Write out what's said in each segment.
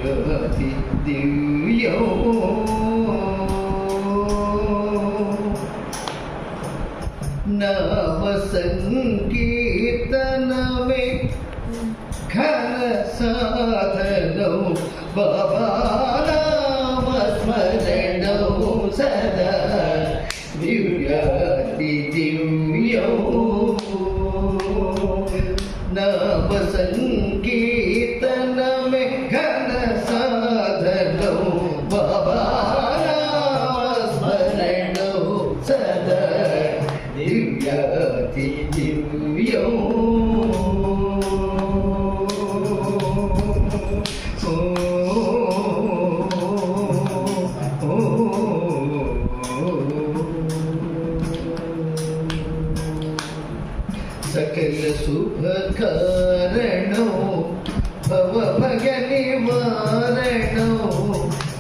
దివ్యాతి దివ్యో నామ సంకీర్తనమే ఘన సాధనం బాబా నామ స్మరణం సదా దివ్యాతి దివ్యో నామ సంకీర్తనమే ఘన సాధనం బాబా నామ స్మరణం సదా దివ్యాతి దివ్యో సకల శుభ కారణో భవ భగ నివారణో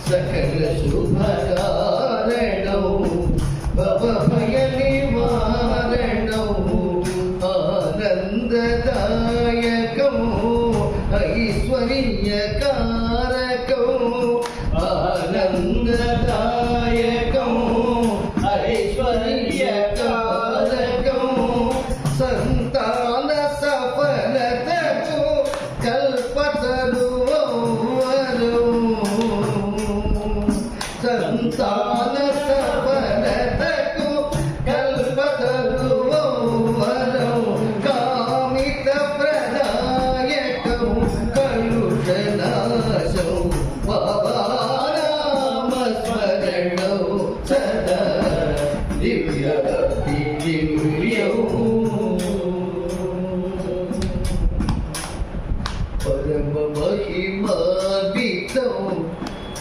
సకల శుభ కారణో భవ భగ నివారణో ఆనందదాయకో ఐశ్వర్యకారకో ఆనందదాయకో ఐశ్వర్యకారకో సంతాన సఫలతకు కల్పతరువరు సంతాన సఫలతకు కల్పతరువరు కామిత ప్రదాయకం కలుషనాశం బాబా నామ స్మరణం సదా దివ్యాతి దివ్యో పరమ మహిమాన్వితం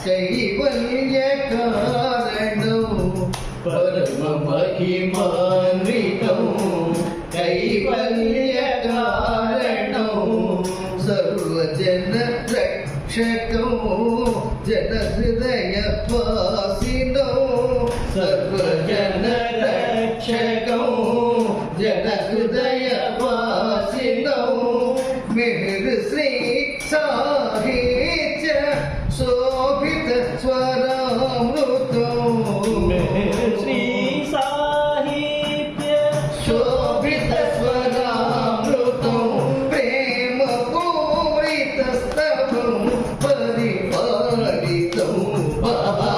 కైవల్య కారణం పరమ మహిమాన్వితం కైవల్య కారణం సర్వజన రక్షకం జన హృదయ వాసినో సర్వజన రక్షకం జన హృదయ వాసినో మిహిర్ శ్రీ సాహిత్య శోభిత స్వరామృతం శ్రీ సాహిత్య శోభిత స్వరామృతం ప్రేమ పూరిత స్తవం పరిపాలితం బాబా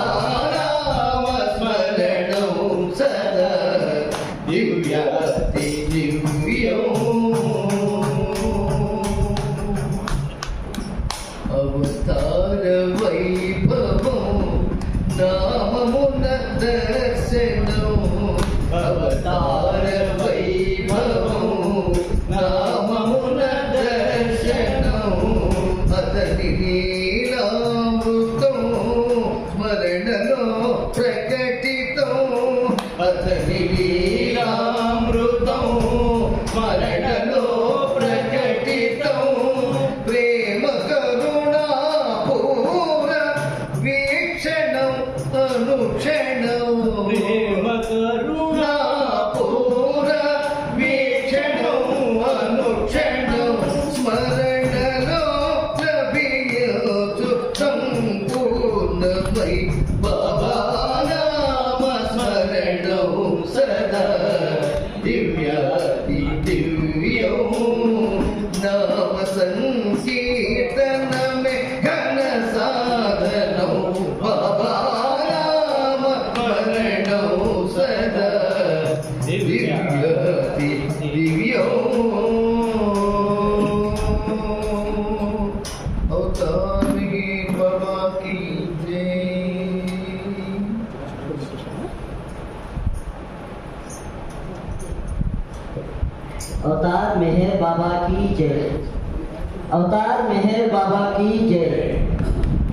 నామ స్మరణం సదా దివ్యాతి దివ్యో అవతార వైభవం నామమున దర్శనం అవతార వైభవం నామమున దర్శనం అతని లీలామృతం స్మరణలో ప్రకటితం అతని లీలామృతం స్మరణలో ప్రకటితం ప్రేమ కరుణా పూర వీక్షణం అనుక్షణం ప్రేమ కరుణా పూర వీక్షణం అనుక్షణం స్మరణలో లభించు సంపూర్ణమై బాబా నామ స్మరణం సదా దివ్యాతి దివ్యో నామ సంకీర్తనమే ఘన సాధనం బాబా నామ స్మరణం సదా దివ్యాతి దివ్యో అవతారి బాబా కీ జై अवतार मेहर बाबा की जय। अवतार मेहर बाबा की जय।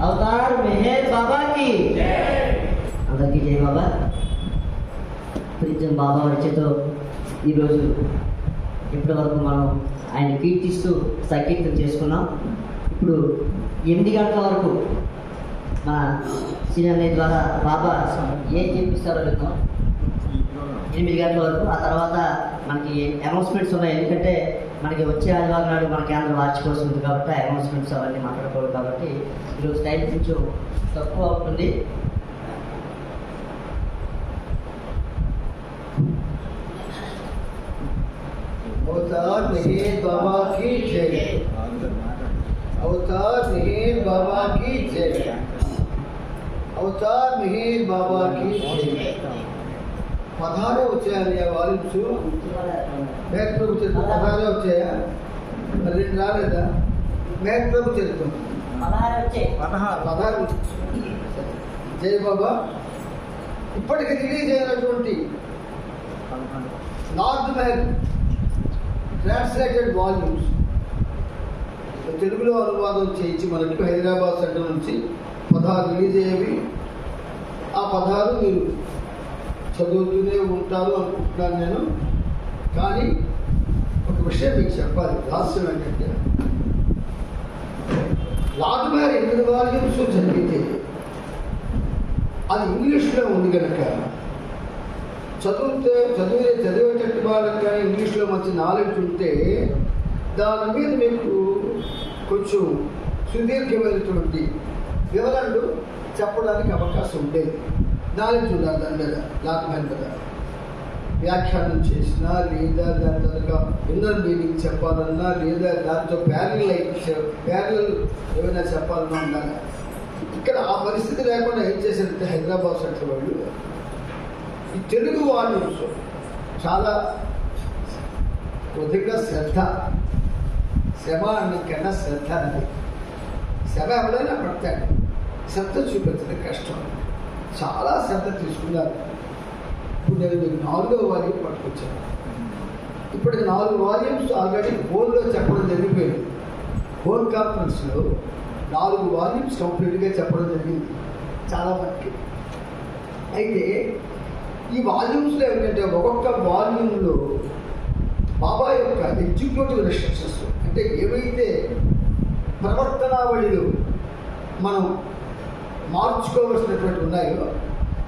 अवतार मेहर बाबा की అందరికీ జై బాబా. కొంచెం బాబా వచ్చేతో ఈరోజు ఇప్పటివరకు మనం ఆయన కీర్తిస్తూ సంకీర్తన చేసుకున్నాం. ఇప్పుడు 8 గంటల వరకు మన సీనియర్ ద్వారా బాబా ఏం చెప్పిస్తారో చెప్తాం. 8 గంటల వరకు. ఆ తర్వాత మనకి అనౌన్స్మెంట్స్ ఉన్నాయి. ఎందుకంటే మనకి వచ్చే ఆదివారం నాడు మన కేంద్రం వార్షికోత్సవం ఉంది కాబట్టి అనౌన్స్మెంట్స్ అవన్నీ మాట్లాడకూడదు కాబట్టి ఈరోజు టైం కొంచెం తక్కువ అవుతుంది. अवतार नहीं बाबा की जय, अवतार नहीं बाबा की जय, अवतार नहीं बाबा की जय. 16 వచ్చాయని వాల్యూమ్స్ మేఘ ప్రభు చరిత్ర 16 వచ్చాయా? మరి రాలేదా? మేఘ ప్రభు చరిత్ర 16 జై బాబా. ఇప్పటికి రిలీజ్ అయినటువంటి నార్త్ మేఘ ట్రాన్స్లేటెడ్ వాల్యూమ్స్ తెలుగులో అనువాదం చేయించి మనకి హైదరాబాద్ సెంటర్ నుంచి 16 రిలీజ్ అయ్యేవి. ఆ 16 మీరు చదువుతూనే ఉంటారు అనుకుంటున్నాను నేను. కానీ ఒక విషయం మీకు చెప్పాలి. రహస్యం ఏంటంటే లార్డ్ మ్యార్ 8 వాల్యూమ్స్ చదివితే అది ఇంగ్లీష్లో ఉంది కనుక చదివేటట్టు వాళ్ళకి కానీ ఇంగ్లీష్లో మంచి నాలెడ్జ్ ఉంటే దాని మీద మీకు కొంచెం సుదీర్ఘమైనటువంటి వివరాలు చెప్పడానికి అవకాశం ఉండేది. నాలెడ్జ్ ఉండాలి దాని మీద. లాక్మ్యాన్ మీద వ్యాఖ్యానం చేసినా లేదా దాని తర్వాత ఇన్నర్ మీనింగ్ చెప్పాలన్నా లేదా దాంతో ప్యారలల్ ఏమైనా చెప్పాలన్నా ఉండాలి. ఇక్కడ ఆ పరిస్థితి లేకుండా ఏం చేశారంటే హైదరాబాద్ సెంటర్ వాళ్ళు ఈ తెలుగు వాల్యూమ్స్ చాలా కొద్దిగా శ్రమ అన్నికన్నా శ్రద్ధ అనేది. శ్రమ ఎవరైనా పడతాడు, శ్రద్ధ చూపించడం కష్టం. చాలా శ్రద్ధ తీసుకున్నారు. ఇప్పుడు నేను మీకు 4వ వాల్యూమ్ పట్టుకొచ్చాను. ఇప్పటికి 4 వాల్యూమ్స్ ఆల్రెడీ ఫోన్లో చెప్పడం జరిగిపోయింది. ఫోన్ కాన్ఫరెన్స్లో 4 వాల్యూమ్స్ కంప్లీట్గా చెప్పడం జరిగింది చాలా మందికి. అయితే ఈ వాల్యూమ్స్లో ఏంటంటే ఒక్కొక్క వాల్యూమ్లో బాబా యొక్క ఎగ్జిక్యూటివ్ రెస్ట్రిక్షన్స్ అంటే ఏవైతే ప్రవర్తనావళిలో మనం మార్చుకోవాల్సినటువంటి ఉన్నాయో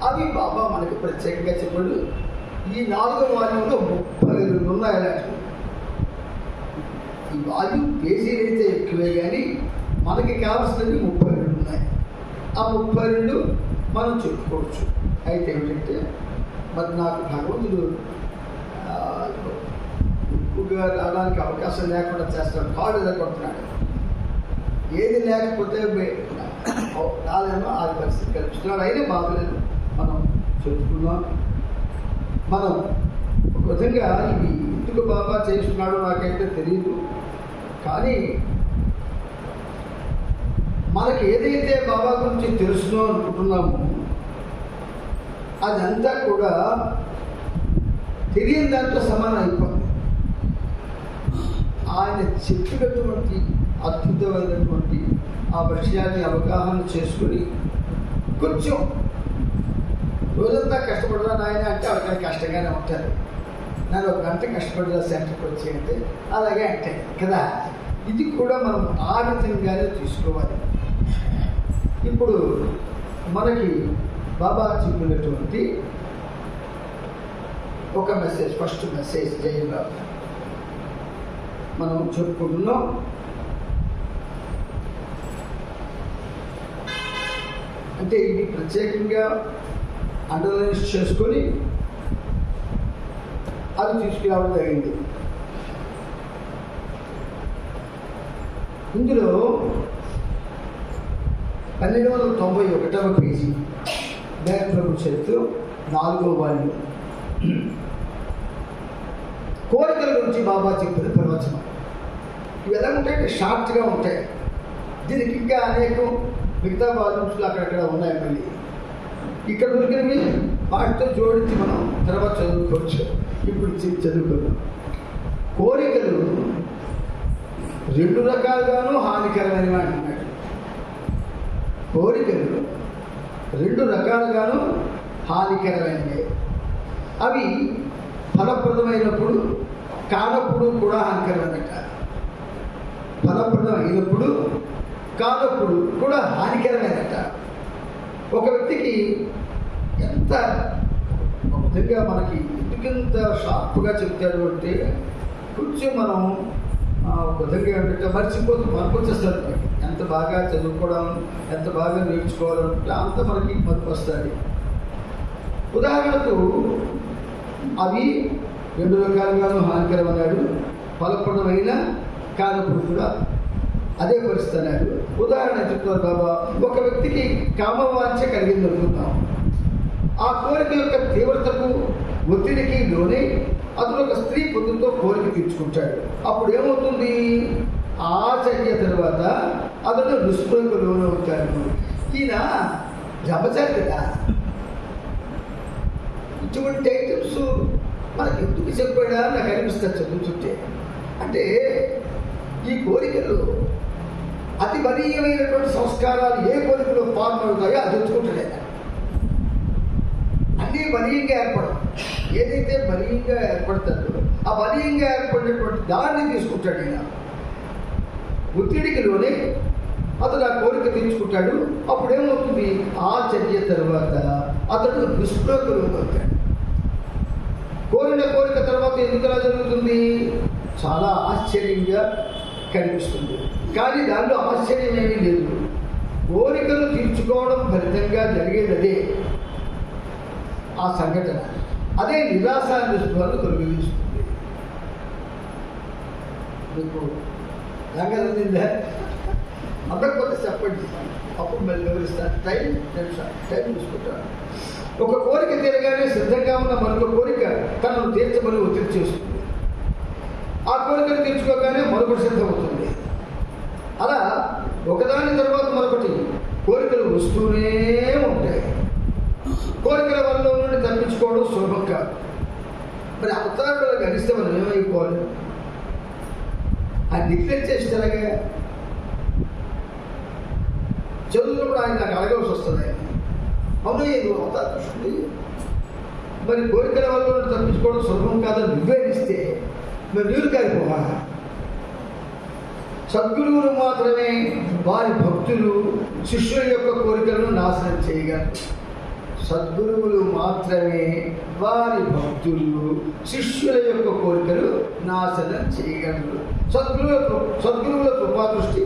అవి బాబా మనకి ప్రత్యేకంగా చెప్పాడు. ఈ 4వ వాల్యూమ్లో 32 ఉన్నాయి. అలాంటి ఈ వాల్యూమ్ పేజీలు అయితే ఎక్కువే కానీ మనకి కావాల్సినవి 32 ఉన్నాయి. ఆ 32 మనం చెప్పుకోవచ్చు. అయితే ఏమిటంటే మరి నాకు భగవంతుడు ఎక్కువగా రావడానికి అవకాశం లేకుండా చేస్తాడు. కాళ్ళు ఎదగొడుతున్నాడు. ఏది లేకపోతే రాలేమో ఆ పరిస్థితి కల్పిస్తున్నాడు. అయినా బాగలేదు. మనం చెప్పుకున్నాం. మనం ఒక విధంగా ఇది ఎందుకు బాబా చేస్తున్నాడో నాకైతే తెలియదు. కానీ మనకి ఏదైతే బాబా గురించి తెలుసునో అనుకుంటున్నామో అదంతా కూడా తెలియని దాంట్లో సమానం అయిపోతుంది. ఆయన చెప్పినటువంటి అద్భుతమైనటువంటి ఆ విషయాన్ని అవగాహన చేసుకుని కొంచెం రోజంతా కష్టపడరా నాయన అంటే అక్కడ కష్టంగానే ఉంటారు. నేను 1 గంట కష్టపడరా సెంటర్కి వచ్చి అంటే అలాగే అంటే కదా. ఇది కూడా మనం ఆ విధంగానే తీసుకోవాలి. ఇప్పుడు మనకి బాబా చెప్పినటువంటి ఒక మెసేజ్, ఫస్ట్ మెసేజ్ జై బాబా మనం చెప్పుకుంటున్నాం. అంటే ఇది ప్రత్యేకంగా అండర్లైన్ చేసుకొని అది తీసుకురావడం జరిగింది. ఇందులో 1291వ పేజీ మేఘ ప్రభు చరిత్ర 4వ వాల్యూమ్ కోరికల గురించి బాబా చెప్పిన ప్రవచనం. ఇవి ఎలా ఉంటాయంటే షార్ట్గా ఉంటాయి. దీనికి ఇంకా అనేకం మిగతా వాల్యూమ్స్లో అక్కడక్కడ ఉన్నాయి. మళ్ళీ ఇక్కడ దొరికినవి వాటితో జోడించి మనం తర్వాత చదువుకోవచ్చు. ఇప్పుడు చదువుకోవాలి. కోరికలు 2 రకాలుగాను హానికరమైనవి అంటున్నాడు. కోరికలు 2 రకాలుగాను హానికరమైనవి. అవి ఫలప్రదమైనప్పుడు కానప్పుడు కూడా హానికరమైనట. ఫలప్రదమైనప్పుడు కానప్పుడు కూడా హానికరమైనట. ఒక వ్యక్తికి ఎంత ఒక విధంగా మనకి ఎందుకంత షార్ప్గా చెప్తాడు అంటే కొంచెం మనం ఒక విధంగా ఏంటంటే మర్చిపోతుంది, మనకు వచ్చేస్తుంది. ఎంత బాగా చదువుకోవడం, ఎంత బాగా నేర్చుకోవడం, అంతా మనకి మనకు వస్తుంది. ఉదాహరణకు అవి 2 రకాలుగాను హానికరమన్నాడు. ఫలప్రదమైన కానప్పుడు కూడా అదే పరిస్థితి అన్నాడు. ఉదాహరణ చెప్తున్నారు బాబా, ఒక వ్యక్తికి కామవాంఛ కలిగింది అనుకుందాం. ఆ కోరిక యొక్క తీవ్రతకు ఒత్తిడికి లోనే అతను ఒక స్త్రీ పొందుతో కోరిక తీర్చుకుంటాడు. అప్పుడు ఏమవుతుంది? ఆ చర్య తర్వాత అతను దుష్ప్రయోగకు లోనవుతాడు. ఈయన జపచారి కదా. ఇటువంటి ఐటమ్స్ మనకి ఎందుకు చెప్పాడా నాకు అనిపిస్తుంది చదువుతుంటే. అంటే ఈ కోరికలు అతి బలీయమైనటువంటి సంస్కారాలు ఏ కోరికలో ఫార్మ్ అవుతాయో అది తెచ్చుకుంటాడు. అన్నీ బలీయంగా ఏర్పడవు. ఏదైతే బలీయంగా ఏర్పడతాడో ఆ బలీయంగా ఏర్పడినటువంటి దాన్ని తీసుకుంటాడు. ఈయన ఒత్తిడికి లోనే అతడు ఆ కోరిక తీర్చుకుంటాడు. అప్పుడు ఏమవుతుంది? ఆ చర్య తర్వాత అతడు దుష్ప్రయోగకు లోనవుతాడు. కోరిన కోరిక తర్వాత ఎందుకలా జరుగుతుంది? చాలా ఆశ్చర్యంగా కనిపిస్తుంది. కానీ దానిలో ఆశ్చర్యం ఏమీ లేదు. కోరికలు తీర్చుకోవడం ఫలితంగా జరిగేది అదే. ఆ సంఘటన అదే నిరాశ నిస్పృహలను తొలగిస్తుంది. మీకు రంగందా అందకపోతే చెప్పండి, అప్పుడు మళ్ళీ వివరిస్తాను. టైం తీసుకుంటాను. ఒక కోరిక తీరగానే సిద్ధంగా ఉన్న మరొక కోరిక తనను తీర్చమని ఒత్తిడి చేస్తుంది. ఆ కోరికను తీర్చుకోగానే మరొకటి సిద్ధమవుతుంది. అలా ఒకదాని తర్వాత మరొకటి కోరికలు వస్తూనే ఉంటాయి. కోరికల వల్ల నుండి తప్పించుకోవడం సులభం కాదు. మరి అవతారంలో గడిస్తే మనం ఏమైపోవాలి? ఆ డిక్లేర్ చేసి తెలగా చదువులో కూడా ఆయన నాకు అడగవలసి వస్తుంది. అవును, నువ్వు అవతార కృష్ణుడి, మరి కోరికల వల్ల తప్పించుకోవడం సులభం కాదని నివేదిస్తే మరి నీరు కారిపోవా? సద్గురువులు మాత్రమే వారి భక్తులు శిష్యుల యొక్క కోరికలను నాశనం చేయగలరు. సద్గురువులు మాత్రమే వారి భక్తులు శిష్యుల యొక్క కోరికలు నాశనం చేయగలరు. సద్గురువుల కృపాదృష్టి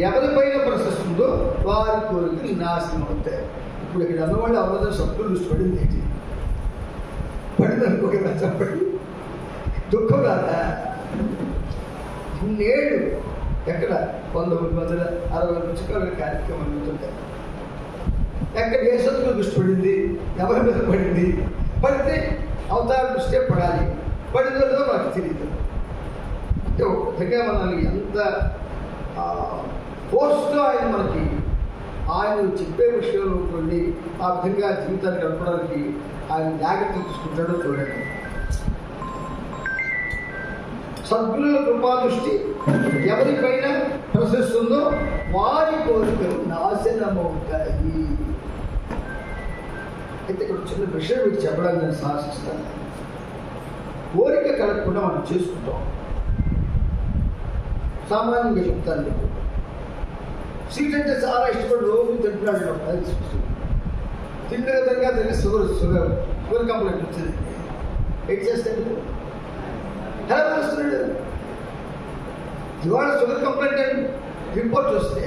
ఎవరిపైన ప్రశస్తుందో వారి కోరికలు నాశనం అవుతాయి. ఇప్పుడు ఇక్కడ అన్నవాళ్ళు అవసరం సద్గురు దృష్టి పడింది ఏంటి? పడింది అనుకోగా చెప్పండి. దుఃఖం రాదా? ఇన్నేళ్ళు ఎక్కడ 1960 నుంచి కార్యక్రమం జరుగుతుంటాయి. ఎక్కడ ఏ సద్గురు దృష్టి పడింది? ఎవరి మీద పడింది? పడితే అవతార దృష్టే పడాలి. పడిందో మనకు తెలియదు. అంటే ఒక విధంగా మనల్ని ఎంత ఫోర్స్తో ఆయన చెప్పే విషయంలో ఉండి ఆ విధంగా జీవితాన్ని గడపడానికి ఆయన జాగ్రత్తలు తీసుకుంటాడో చూడండి. సద్గురుల కృపాదృష్టి ఎవరిపైన ప్రశస్తుందో వారి కోరికలు నాశనమవుతాయి. అయితే ఇక్కడ చిన్న విషయం మీకు చెప్పడానికి నేను సాహసిస్తాను. కోరిక కలగకుండా మనం చేసుకుంటాం. సామాన్యంగా చెప్తాను మీకు. స్వీట్ అంటే చాలా ఇష్టపడి రోజు తింటున్నాడు. అది తిండిగా తిరిగి షుగర్ కంప్లైంట్ వచ్చింది. ఏం చేస్తాడు? ఎలా తెలుస్తున్నాడు? ఇవాళ షుగర్ కంప్లైంట్ అని రిపోర్ట్ వస్తే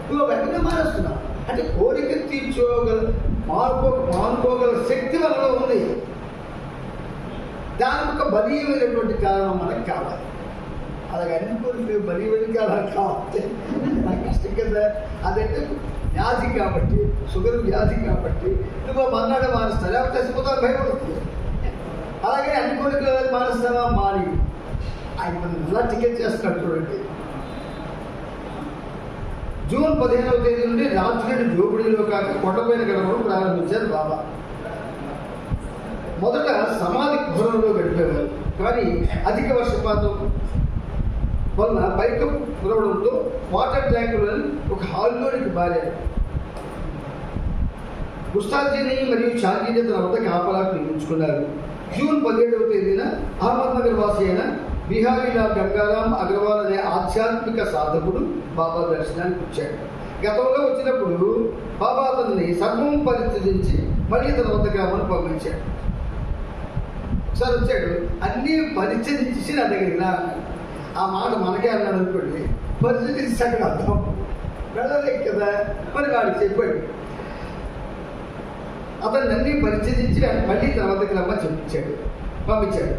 నువ్వు వెంటనే మానేస్తున్నావు. అంటే కోరిక మానుకోగల శక్తి వల్ల ఉంది. దాని ఒక బలీయమైనటువంటి కారణం మనకు కావాలి. అలాగే అన్ని కోరికలు బలీయమైన కారణం కావాలి. నాకు ఇష్టం కదా. అదంటే వ్యాధి కాబట్టి, షుగర్ వ్యాధి కాబట్టి నువ్వు మన్నాడు మారుస్తావు, లేకపోతే చచ్చిపోతావు భయపడుతుంది. అలాగే అన్ని కోరికలు మారుస్తావా? మారి ఆయన మనం ఎలా టికెట్ చేస్తున్నాడు చూడండి. జూన్ 15వ తేదీ నుండి రాత్రి జోబుడిలో కాక కొండపైన గడపడం ప్రారంభించారు బాబా. మొదట సమాధి గుహలో గడిపేవారు. కానీ అధిక వర్షపాతం వలన పైకం కురవడంతో వాటర్ ట్యాంకులను ఒక హాల్లోనికి మారారు. ఉస్తాదీని మరియు షాజీని తన వద్ద కాపలాకు నియమించుకున్నారు. జూన్ 17వ తేదీన అహ్మద్నగర్ వాసి అయిన బిహారీలాల్ గంగారాం అగర్వాల్ అనే ఆధ్యాత్మిక సాధకుడు బాబా దర్శనానికి వచ్చాడు. గతంలో వచ్చినప్పుడు బాబా అతన్ని సర్వం పరిత్యజించి మళ్ళీ తన వద్ద గ్రామాన్ని పంపించాడు. ఒకసారి వచ్చాడు, అన్నీ పరిత్యజించి నా దగ్గరికి రా. ఆ మాట మనకే అన్నాడు అనుకోండి, పరిస్థితి అక్కడ అర్థం వెళ్ళలేదు కదా. మరి వాడికి చెప్పాడు, అతన్ని అన్ని పరిచయించి మళ్ళీ తర్వాతకి రమ్మని పంపించాడు.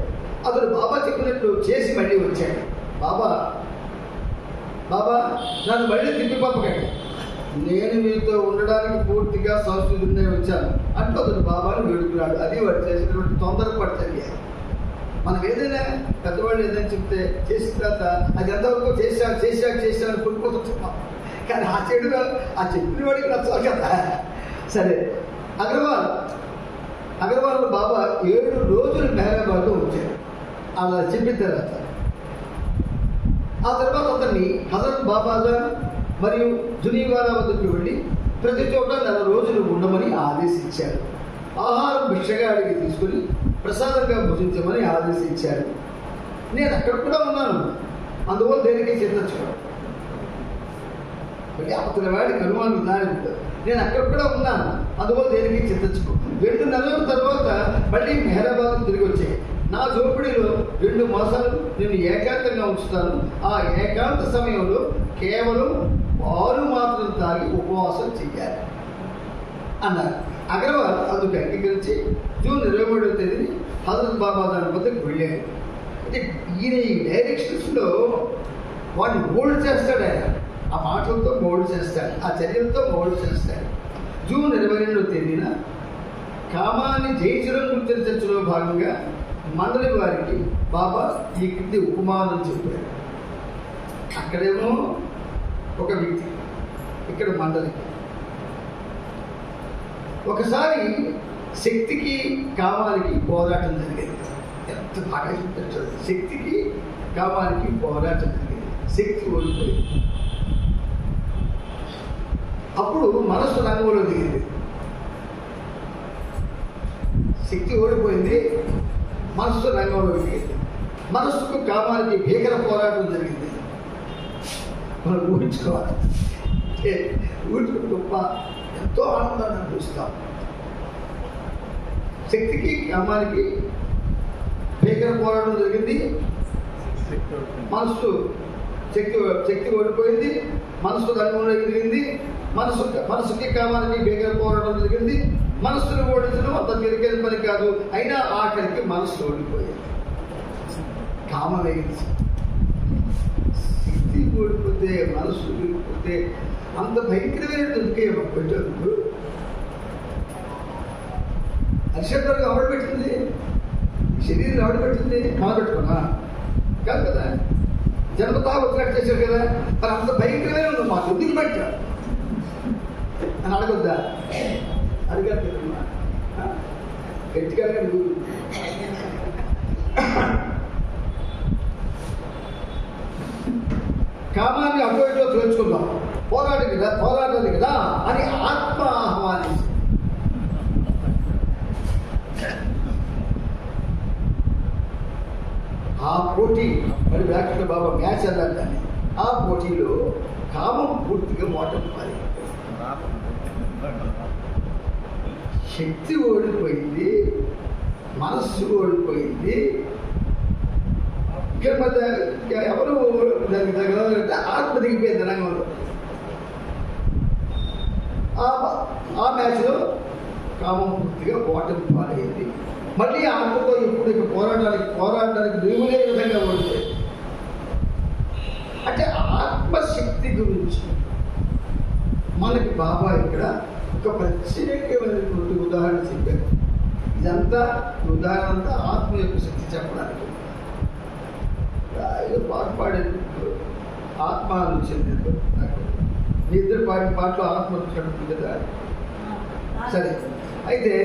అతడు బాబా చెప్పినట్లు చేసి మళ్ళీ వచ్చాడు. బాబా నన్ను మళ్ళీ తిప్పి పంపకండి, నేను మీతో ఉండడానికి పూర్తిగా సంస్కృతినే వచ్చాను అంటూ అతడు బాబాను వేడుకున్నాడు. అది వాడు చేసినటువంటి తొందరపాటు చర్య. మనం ఏదైనా పెద్దవాళ్ళు ఏదైనా చెప్తే చేసిన తర్వాత అది ఎంతవరకు చేశాను కొనుక్కోతున్నాం. కానీ ఆ చెడుగా ఆ చెప్పిన వాడికి నచ్చాలి కదా. సరే, అగర్వాల్ బాబా 7 రోజులు మెహరాబాద్లో వచ్చాడు. అలా చెప్పిన తర్వాత ఆ తర్వాత అతన్ని హజరత్ బాబాజాన్ మరియు జునీవాలా వద్దకు వెళ్ళి ప్రతి చోట 4 రోజులు ఉండమని ఆదేశించారు. ఆహారం భిక్షగా అడిగి తీసుకుని ప్రసాదంగా భుజించమని ఆదేశించారు. నేను అక్కడ కూడా ఉన్నాను, అందువల్ల దేనికి చింతించుకోను. మళ్ళీ అవతల వాడికి అనుమానం దాని నేను అక్కడ కూడా ఉన్నాను, అందువల్ల దేనికి చింతించుకో. 2 నెలల తర్వాత మళ్ళీ మెహరాబాద్ తిరిగి వచ్చాయి. నా జోపిడిలో 2 మాసాలు నేను ఏకాంతంగా ఉంచుతాను. ఆ ఏకాంత సమయంలో కేవలం పాలు మాత్రం తాగి ఉపవాసం చెయ్యాలి అన్నారు. అగర్వాల్ అందుకు అంగీకరించి జూన్ 23వ తేదీని హజరత్ బాబాజాన్ వద్దకు వెళ్ళాడు. అంటే ఈయన ఈ డైరెక్షన్స్లో వాడిని మోల్డ్ చేస్తాడు. ఆయన ఆ మాటలతో మోల్డ్ చేస్తాడు, ఆ చర్యలతో మోల్డ్ చేస్తాడు. జూన్ 22వ తేదీన కామాన్ని జయించడం గుర్తిన చర్చలో భాగంగా మండలి వారికి బాబా ఈ క్రింది ఉపమానం చెప్పాడు. అక్కడేమో ఒక వ్యక్తి, ఇక్కడ మండలి. ఒకసారి శక్తికి కామానికి పోరాటం జరిగేది. ఎంత బాగా చెప్తారు, శక్తికి కామానికి పోరాటం జరిగేది. శక్తి ఓడిపోయింది. అప్పుడు మనస్సు రంగంలో దిగింది. శక్తి ఓడిపోయింది, మనస్సు రంగంలో దిగింది. మనస్సుకు కామానికి భీకర పోరాటం జరిగింది. మనం ఊహించుకోవాలి. ఊహించుకుని గొప్ప ఎంతో ఆనందాన్ని అనుభవిస్తాం. శక్తికి కామానికి భీకర పోరాటం జరిగింది. శక్తి ఓడిపోయింది, మనస్సు రంగంలో దిగింది. మనసుకి కామానికి భీకర పోరాటం జరిగింది. మనస్సును ఓడించడం అంత తిరిగేది పని కాదు. అయినా ఆఖరికి మనస్సు ఓడిపోయింది. కామం వేగింది. శక్తి ఓడిపోతే, మనస్సు ఓడిపోతే అంత భయంకరమైన దుఃఖం పెట్టేందుకు అరిషత్తులకు ఎవడు పెట్టింది? శరీరం ఎవడు పెట్టింది? మనం పెట్టుకున్నా కాదు కదా. జన్మతా వచ్చినట్టు చేశారు కదా. మరి అంత భయంకరమైన ఉంది, మా ఎందుకు పెట్టాడు అని అడగొద్దా? అడిగారు గట్టిగా కామాన్ని అటు ఇటులో తేల్చుకుందాం, పోరాడాలి కదా అని ఆత్మ ఆహ్వానించింది. ఆ పోటీ మరి వ్యాఖ్యలు బాబా మ్యాచ్ అన్నారు. కానీ ఆ పోటీలో కామం పూర్తిగా ఓటమి పాలి. శక్తి ఓడిపోయింది, మనస్సు ఓడిపోయింది. ఇక్కడ మధ్య ఎవరు దానికి తగ్గదంటే ఆత్మ దిగిపోయింది రంగంలో. ఆ మ్యాచ్లో కామం పూర్తిగా ఓటమి పాలైంది. మళ్ళీ ఆత్మతో ఇప్పుడు ఇక పోరాడడానికి దేవులే విధంగా ఓడిపోయింది. అంటే ఆత్మశక్తి గురించి మనకి బాబా ఇక్కడ ఒక ప్రత్యేకమైనటువంటి ఉదాహరణ చెప్పారు. ఇదంతా ఉదాహరణ అంతా ఆత్మ యొక్క శక్తి చెప్పడానికి. ఏదో పాట పాడేందుకు ఆత్మ చెందేందుకు మీ ఇద్దరు పాడిన పాటలో ఆత్మ వచ్చినట్టు కదా. సరే, అయితే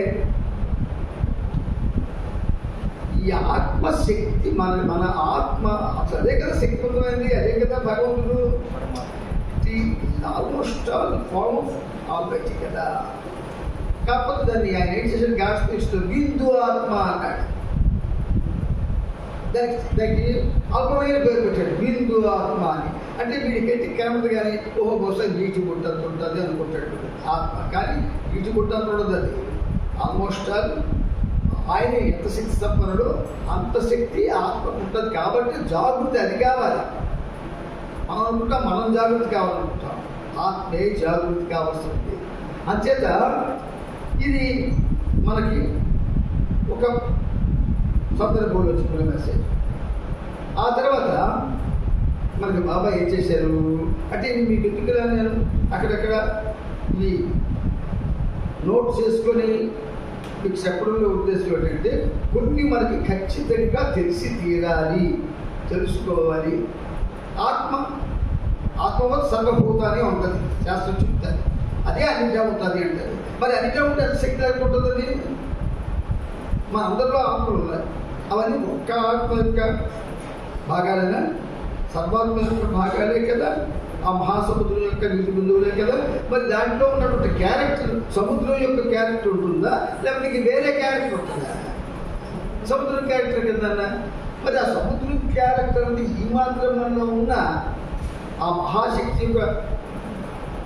ఈ ఆత్మశక్తి మన ఆత్మ అసలు అదే కదా శక్తివంతమైంది, అదే కదా భగవంతుడు. Almost all form of almighty కదా. కాకపోతే దాన్ని ఆయన ఏం చేశాడు? గాడ్ స్పీచ్లో బిందు ఆత్మ అన్నాడు. దానికి అల్పమైన పేరు పెట్టాడు, బిందు ఆత్మ అని. అంటే వీడికైతే కనబడదు కానీ ఓహో బహుశా నీటి గుట్టంత ఉంటుంది అనుకుంటాడు ఆత్మ. కానీ నీటి గుట్టంత ఉండదు. అది ఆల్మోస్ట్ ఆల్ ఆయన ఎంత శక్తి సంపన్నుడో అంత శక్తి ఆత్మ ఉంటుంది. కాబట్టి జాగృతి అది కావాలి. మనం అనుకుంటాం మనం జాగృతి కావాలనుకుంటాం, ఆత్మే జాగృతి కావాల్సింది. అంచేత ఇది మనకి ఒక సందర్భంలో వచ్చిన మెసేజ్. ఆ తర్వాత మనకి బాబా ఏం చేశారు అంటే, మీకు ఎందుకుగా నేను అక్కడక్కడ ఈ నోట్ చేసుకొని మీకు చెప్పడంలో ఉద్దేశం ఏంటంటే, కొన్ని మనకి ఖచ్చితంగా తెలిసి తీరాలి, తెలుసుకోవాలి. ఆత్మవత్ సర్వభూతాన్ని ఉంటుంది శాస్త్రం చెప్తారు. అదే అనిజ ఉంటుంది అంటారు. మరి అనిజ ఉంటే అది శక్తి లేకపోతుంది. మన అందరిలో ఆత్మలు ఉన్నాయి. అవన్నీ ఒక్క ఆత్మ యొక్క భాగాలైనా సర్వాత్మ యొక్క భాగాలే కదా. ఆ మహాసముద్రం యొక్క నీటి బిందువులే కదా. మరి దాంట్లో ఉన్నటువంటి క్యారెక్టర్ సముద్రం యొక్క క్యారెక్టర్ ఉంటుందా, లేకపోతే వేరే క్యారెక్టర్ ఉంటుందా? సముద్రం క్యారెక్టర్ కింద మరి ఆ సముద్రం క్యారెక్టర్ అనేది ఈ మాత్రంలో ఉన్న ఆ మహాశక్తి యొక్క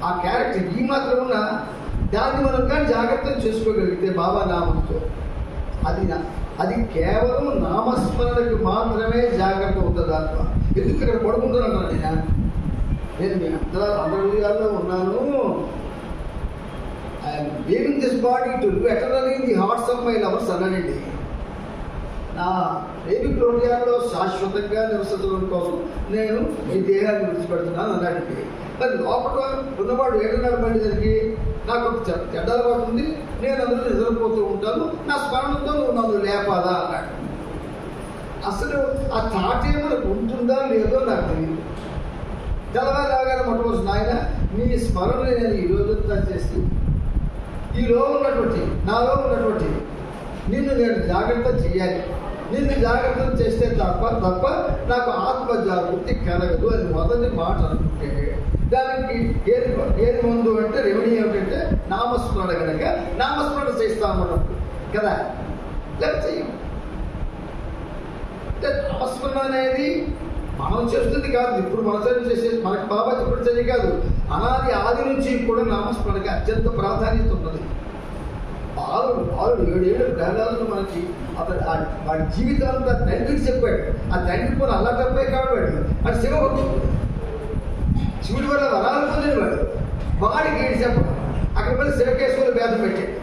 ఆ క్యారెక్టర్ ఈ మాత్రం ఉన్న దాన్ని మనం కానీ జాగ్రత్తలు చేసుకోగలిగితే బాబా నామంతో అది కేవలం నామస్మరణకు మాత్రమే జాగ్రత్త అవుతుంది ఆత్మ. ఎందుకు ఇక్కడ పడుకుంటున్నాను నేను మీ అందరిలో ఉన్నాను. I'm leaving this body to eternally the hearts of my lovers అన్నానండి. నా బేబీ హృదయాల్లో శాశ్వతంగా నివసించడం కోసం నేను ఈ దేహాన్ని విడిచిపెడుతున్నాను అన్నాడండి. మరి లోపల ఉన్నవాడు ఏడున్నాడు బండి దానికి, నాకు ఒక చెడ్డ అలవాటు ఉంది, నేను అందులో నిద్రపోతూ ఉంటాను, నా స్మరణతో నువ్వు నన్ను లేపాలా అన్నాడు. అసలు ఆ థాటే మనకు ఉంటుందా లేదో నాకు తెలియదు. తెల్లవారులాగానే మొట్టమొదటి నాయన నీ స్మరణ నేను ఈ రోజంతా చేసి నాలో ఉన్నటువంటి నిన్ను నేను జాగ్రత్త చేయాలి. నిన్ను జాగ్రత్త చేస్తే తప్ప నాకు ఆత్మ జాగృతి కలగదు అని మొదటి మాట అనుకుంటే, దానికి ఏది ముందు అంటే రెమెడీ ఏమిటంటే నామస్మరణ కనుక నామస్మరణ చేస్తామన్నప్పుడు కదా. లేకపోతే చెయ్యం. అంటే నామస్మరణ అనేది మనం చేస్తుంది కాదు, ఇప్పుడు మనసరి చేసేది, మనకి బాబా చెప్పేది కాదు. ఆది నుంచి కూడా నామస్మరణకి అత్యంత ప్రాధాన్యత ఉంటుంది. బాలుడు 7 ఏళ్ళు గ్రహాలను మనకి అతడు వాడి జీవితాంతా తండ్రికి చెప్పాడు. ఆ తండ్రి పోనీ అల్లా తప్పే కావాడు. అది శివభక్తుడు, శివుడి వల్ల వరాలు పొందినవాడు. వాడికి ఏడు చెప్పడు. అక్కడ పోయి శివకేశ్వరులు భేదం పెట్టాడు.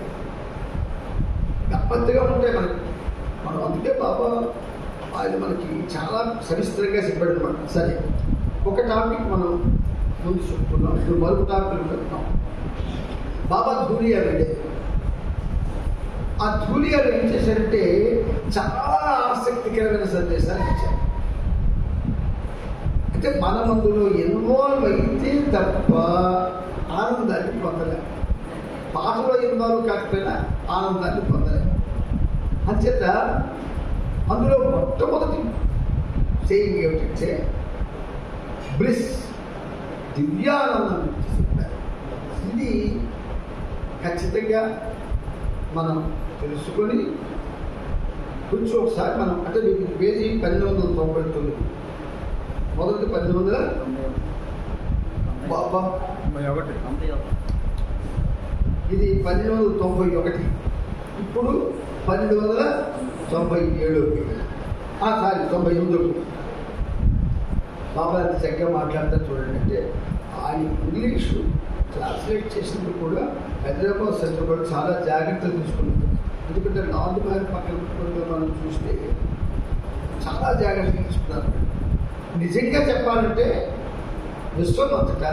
గప్పత్తుగా ఉంటాయి మనం అందుకే బాబా ఆయన మనకి చాలా సవిస్తరంగా చెప్పాడు అనమాట. సరే, ఒక టాపిక్ మనం ముందు చెప్పుకున్నాం, ఇప్పుడు మరొక టాపిక్ పెడతాం. బాబా ధూలియా వెళ్ళే ఆ ధూలియాలు ఏం చేశారంటే చాలా ఆసక్తికరమైన సందేశాలు ఇచ్చారు. అంటే మనం అందులో ఇన్వాల్వ్ అయితే తప్ప ఆనందాన్ని పొందలేం. పాటలో ఇన్వాల్వ్ కాకపోయినా ఆనందాన్ని పొందలేం. అంచేత అందులో మొట్టమొదటి సేయింగ్ ఏమిటంటే బ్లిస్, దివ్యానందం చెప్పారు. ఇది ఖచ్చితంగా మనం తెలుసుకొని కొంచెం ఒకసారి మనం అంటే మీకు పేజీ 1899 మొదటి 1891 ఇది 1891, ఇప్పుడు 1897 సారీ 98. బాబా ఎంత చక్కగా మాట్లాడతారు చూడండి. అంటే ఆయన ఇంగ్లీషు ట్రాన్స్లేట్ చేసినప్పుడు కూడా హైదరాబాద్ సెంటర్ కూడా చాలా జాగ్రత్తలు తీసుకున్నారు. ఎందుకంటే నార్త్ భారత్ పక్కన మనం చూస్తే చాలా జాగ్రత్తలు తీసుకున్నారు. నిజంగా చెప్పాలంటే విశ్వం అంతటా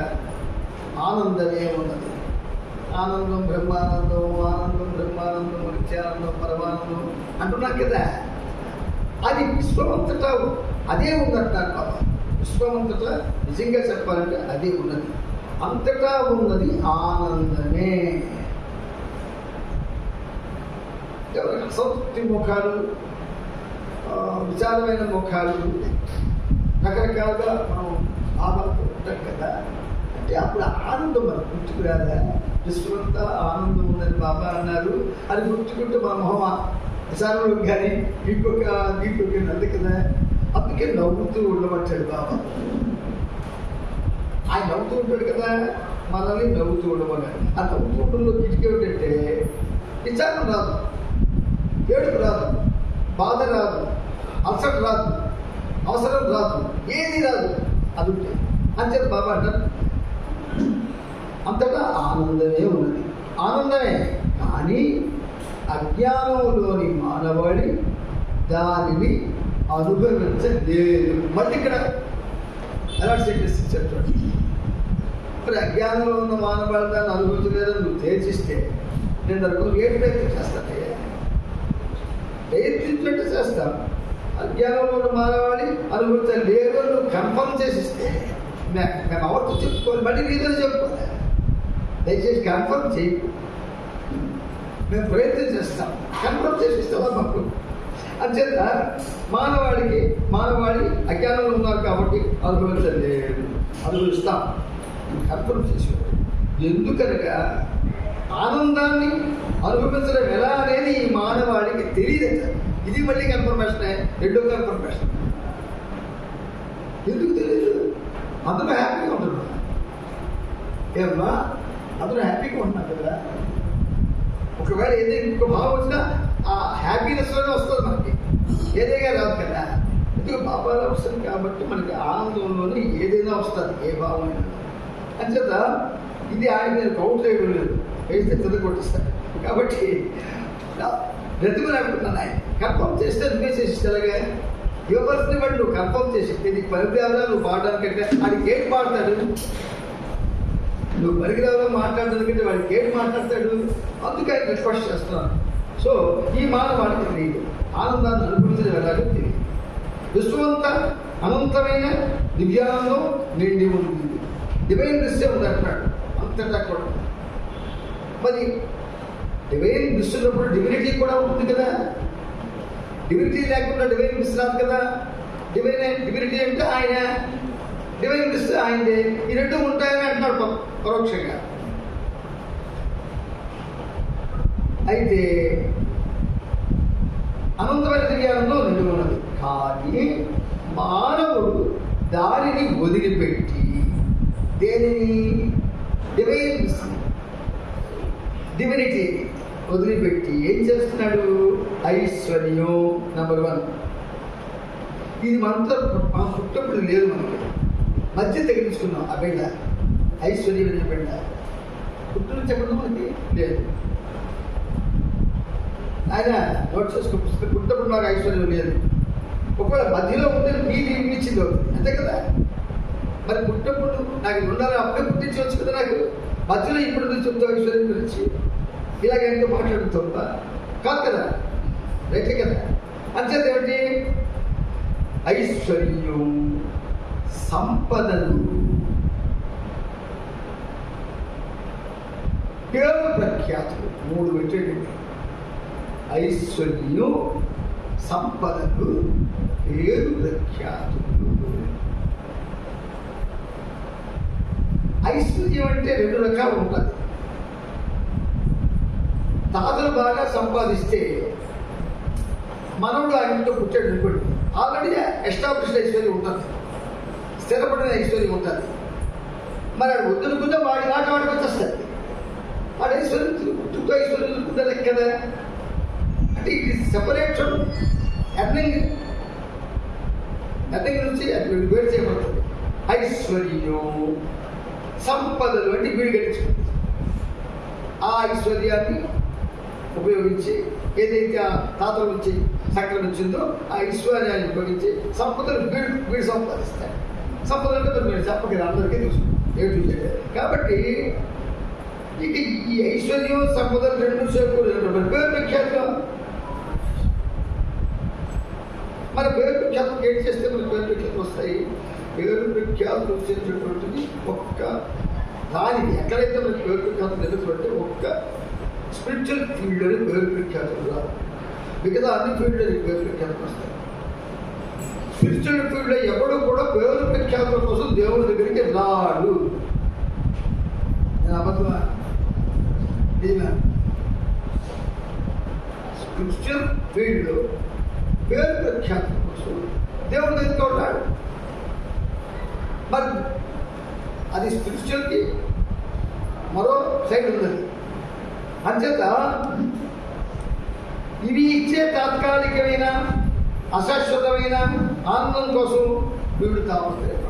ఆనందమే ఉన్నది. ఆనందం బ్రహ్మానందం, ఆనందం బ్రహ్మానందం, నిత్యానందం పరమానందం అంటున్నారు కదా. అది విశ్వమంతటా అదే ఉందంటున్నారు బాబా. విశ్వమంతటా నిజంగా చెప్పాలంటే అదే ఉన్నది. అంతటా ఉన్నది ఆనందమే. ఎవరికి అసంతృప్తి ముఖాలు, విచారమైన ముఖాలు రకరకాలుగా మనం ఆనందం ఉంటాం కదా. అంటే అప్పుడు ఆనందం మనకు గుర్తుకు రాదా? విశ్వమంతా ఆనందం ఉందని బాబా అన్నారు. అది గుర్తుకుంటే మన మొహమ విచారంలో కానీ ఇంకొక అంది కదా. అందుకే నవ్వుతూ ఉండమంటాడు బాబా. ఆయన నవ్వుతూ ఉంటాడు కదా, మనల్ని నవ్వుతూ ఉండమన్నాడు. ఆ నవ్వుతూ ఉండడంలో కిటికీ ఏంటంటే విచారం రాదు. ఏడుపు రాదు, బాధ రాదు, అలసట రాదు, అవసరం రాదు, ఏది రాదు. అది ఉంటే అంచేత బాబా అంటారు అంతటా ఆనందమే ఉన్నది. ఆనందమే, కానీ అజ్ఞానంలోని మానవాడి దానిని అనుభవించలేదు. మళ్ళీ ఇక్కడ అలాంటి సెంటెన్స్ చెప్తాడు. మరి అజ్ఞానంలో ఉన్న మానవాడి దాన్ని అనుభవించలేదని నువ్వు తేల్చిస్తే నేను అనుకో ఏ ప్రయత్నం చేస్తాను, ప్రయత్నించినట్టు చేస్తాను. అజ్ఞానంలో ఉన్న మానవాడి అనుభవించలేదు నువ్వు కన్ఫర్మ్ చేసిస్తే మేము ఎవరితో చెప్పుకోవాలి, మళ్ళీ నీతో చెప్పుకోవాలి. దయచేసి కన్ఫర్మ్ చేయి, మేము ప్రయత్నం చేస్తాం, కన్ఫర్మ్ చేసిస్తావా మాకు. అంచేత మానవాడి అజ్ఞానంలో ఉన్నారు కాబట్టి అనుభవించలేదు, అనుభవిస్తాం, కన్ఫర్మ్ చేసేవాడు. ఎందుకనగా ఆనందాన్ని అనుభవించడం ఎలా అనేది ఈ మానవాడికి తెలియదట. ఇది మళ్ళీ కన్ఫర్మేషనే, రెండో కన్ఫర్మేషన్. ఎందుకు తెలియదు? అందరూ హ్యాపీగా ఉంటున్నారు ఏమ్మా, అందరూ హ్యాపీగా ఉంటున్నారు కదా. ఒకవేళ ఏదైనా ఇంకో భావం వచ్చినా ఆ హ్యాపీనెస్లోనే వస్తుంది మనకి, ఏదైనా రాదు కదా. ఎందుకు బాబాలో వస్తుంది కాబట్టి మనకి ఆనందంలోనే ఏదైనా వస్తుంది, ఏ భావం అయినా. అంచేత ఇది ఆయన కౌంట్ చేయడం లేదు, వేస్తే చెదగొట్టిస్తాడు. కాబట్టి బ్రతిమని అంటున్నాను, ఆయన కన్ఫర్మ్ చేస్తే నువ్వే చేసిస్తారుగా. యువపర్సన్ బట్టి నువ్వు కన్ఫర్మ్ చేసి నీకు పరిగ్రహాలు నువ్వు పాడడానికంటే వాడికి ఏం పాడతాడు, నువ్వు పరిగ్రహాలు మాట్లాడడానికంటే వాడికి ఏం మాట్లాడతాడు. అందుకే ఆయన రిక్వెస్ట్ చేస్తున్నాను. సో ఈ మానవాడికి తెలియదు, ఆనందాన్ని అనుభవించడం ఎలాగో తెలియదు. విశ్వమంతా అనంతమైన దివ్యానందం నిండి ఉంది, డివైన్ దృశ్యం ఉంది అంటున్నాడు అంతటా కూడా. మరి డివైన్ దృష్టి ఉన్నప్పుడు డివినిటీ కూడా ఉంటుంది కదా. డివినిటీ లేకుండా డివైన్ దృష్టి రాదు కదా. డివినిటీ అంటే ఆయన, డివైన్ దృష్టి ఆయనదే. ఈ రెండు ఉంటాయని అంటున్నాడు పరోక్షంగా. అయితే అనంతమైన దివ్యానందం నిండి ఉన్నది, కానీ మానవుడు దానిని వదిలిపెట్టి దేనిని, డివినిటీ వదిలిపెట్టి ఏం చేస్తున్నాడు? ఐశ్వర్యం నెంబర్ 1. ఇది మనతో మన పుట్టప్పుడు లేదు, మనకి మధ్య తగ్గించుకున్నాం. ఆ బిడ్డ ఐశ్వర్యం అనే బిడ్డ పుట్టు నుంచి ఎక్కడ మనకి లేదు. ఆయన నోట్ చేసుకుని పుస్తకం పుట్టప్పుడు నాకు ఐశ్వర్యం లేదు. ఒకవేళ మధ్యలో ఉంటే నీది ఇచ్చింది అవుతుంది, అంతే కదా. మరి పుట్టప్పుడు నాకు ఉండాలి, అప్పుడే పుట్టించవచ్చు కదా. నాకు మధ్యలో ఇప్పుడు నుంచి చెప్తా ఐశ్వర్యం గురించి ఇలాగ ఎంతో మాట్లాడుతుందా? కాదు కదా, రైతే కదా. అంచేత ఏమిటి? ఐశ్వర్యం, సంపదలు, పేరు ప్రఖ్యాతులు, 3 పెట్టేయండి. ఐశ్వర్యం, సంపదలు, పేరు ప్రఖ్యాతులు. ఐశ్వర్యం అంటే 2 రకాలు ఉంటుంది. తాతలు బాగా సంపాదిస్తే మనవుడు ఆయనతో పుట్టాడు అనుకోండి, ఆల్రెడీ ఎస్టాబ్లిష్డ్ ఐశ్వర్యం ఉంటుంది, స్థిరపడిన ఐశ్వర్యం ఉంటుంది. మరి వాడు వద్దునుకుంటే వాడికి వచ్చేస్తుంది. వాడు ఐశ్వర్యం పుట్టుతో ఐశ్వర్యం ఉంటుందా లెక్క కదా. అంటే ఇది సెపరేట్ ఫ్రమ్ ఎర్నింగ్ నుంచి అది వేరు చేయబడుతుంది. ఐశ్వర్యం, సంపదలు అంటే వీడు గడించుకుంటుంది. ఆ ఐశ్వర్యాన్ని ఉపయోగించి ఏదైతే ఆ తాతల నుంచి సంక్రమించిందో ఆ ఐశ్వర్యాన్ని ఉపయోగించి సంపదలు వీడు సంపాదిస్తాడు. సంపదలు అంటే మీరు చెప్పగలరు, అందరికీ తెలుసు ఏంటి. కాబట్టి ఇక ఈ ఐశ్వర్యం, సంపదలు 2 చేకూరు పేరు ప్రఖ్యాతులు. మన పేరు ప్రఖ్యాతులు ఏం చేస్తే మన పేరు ప్రఖ్యాతులు వస్తాయి? పేరు ప్రఖ్యాతులు వచ్చేటటువంటిది ఒక్క దానికి ఎక్కడైతే మనకి పేరు ప్రఖ్యాతులు ఎదుగుతుంటే ఒక్క స్పిరిచువల్ ఫీల్డ్లోనే పేరు ప్రఖ్యాతులు రాదు. మిగతా అన్ని ఫీల్డ్లో పేరు ప్రఖ్యాతులు వస్తాయి. స్పిరిచువల్ ఫీల్డ్లో ఎవడు కూడా పేరు ప్రఖ్యాతుల కోసం దేవుడి దగ్గరికి రాడు. అబద్ధమా? స్పిరిచువల్ ఫీల్డ్లో పేరు ప్రఖ్యాతుల కోసం దేవుడి దగ్గరికి ఉంటాడు. మరి అది స్పిరిచువల్కి మరో సైడ్ ఉన్నది. అంచేత ఇవి ఇచ్చే తాత్కాలికమైన అశాశ్వతమైన ఆనందం కోసం వీడు తాపత్రయపడతాడు.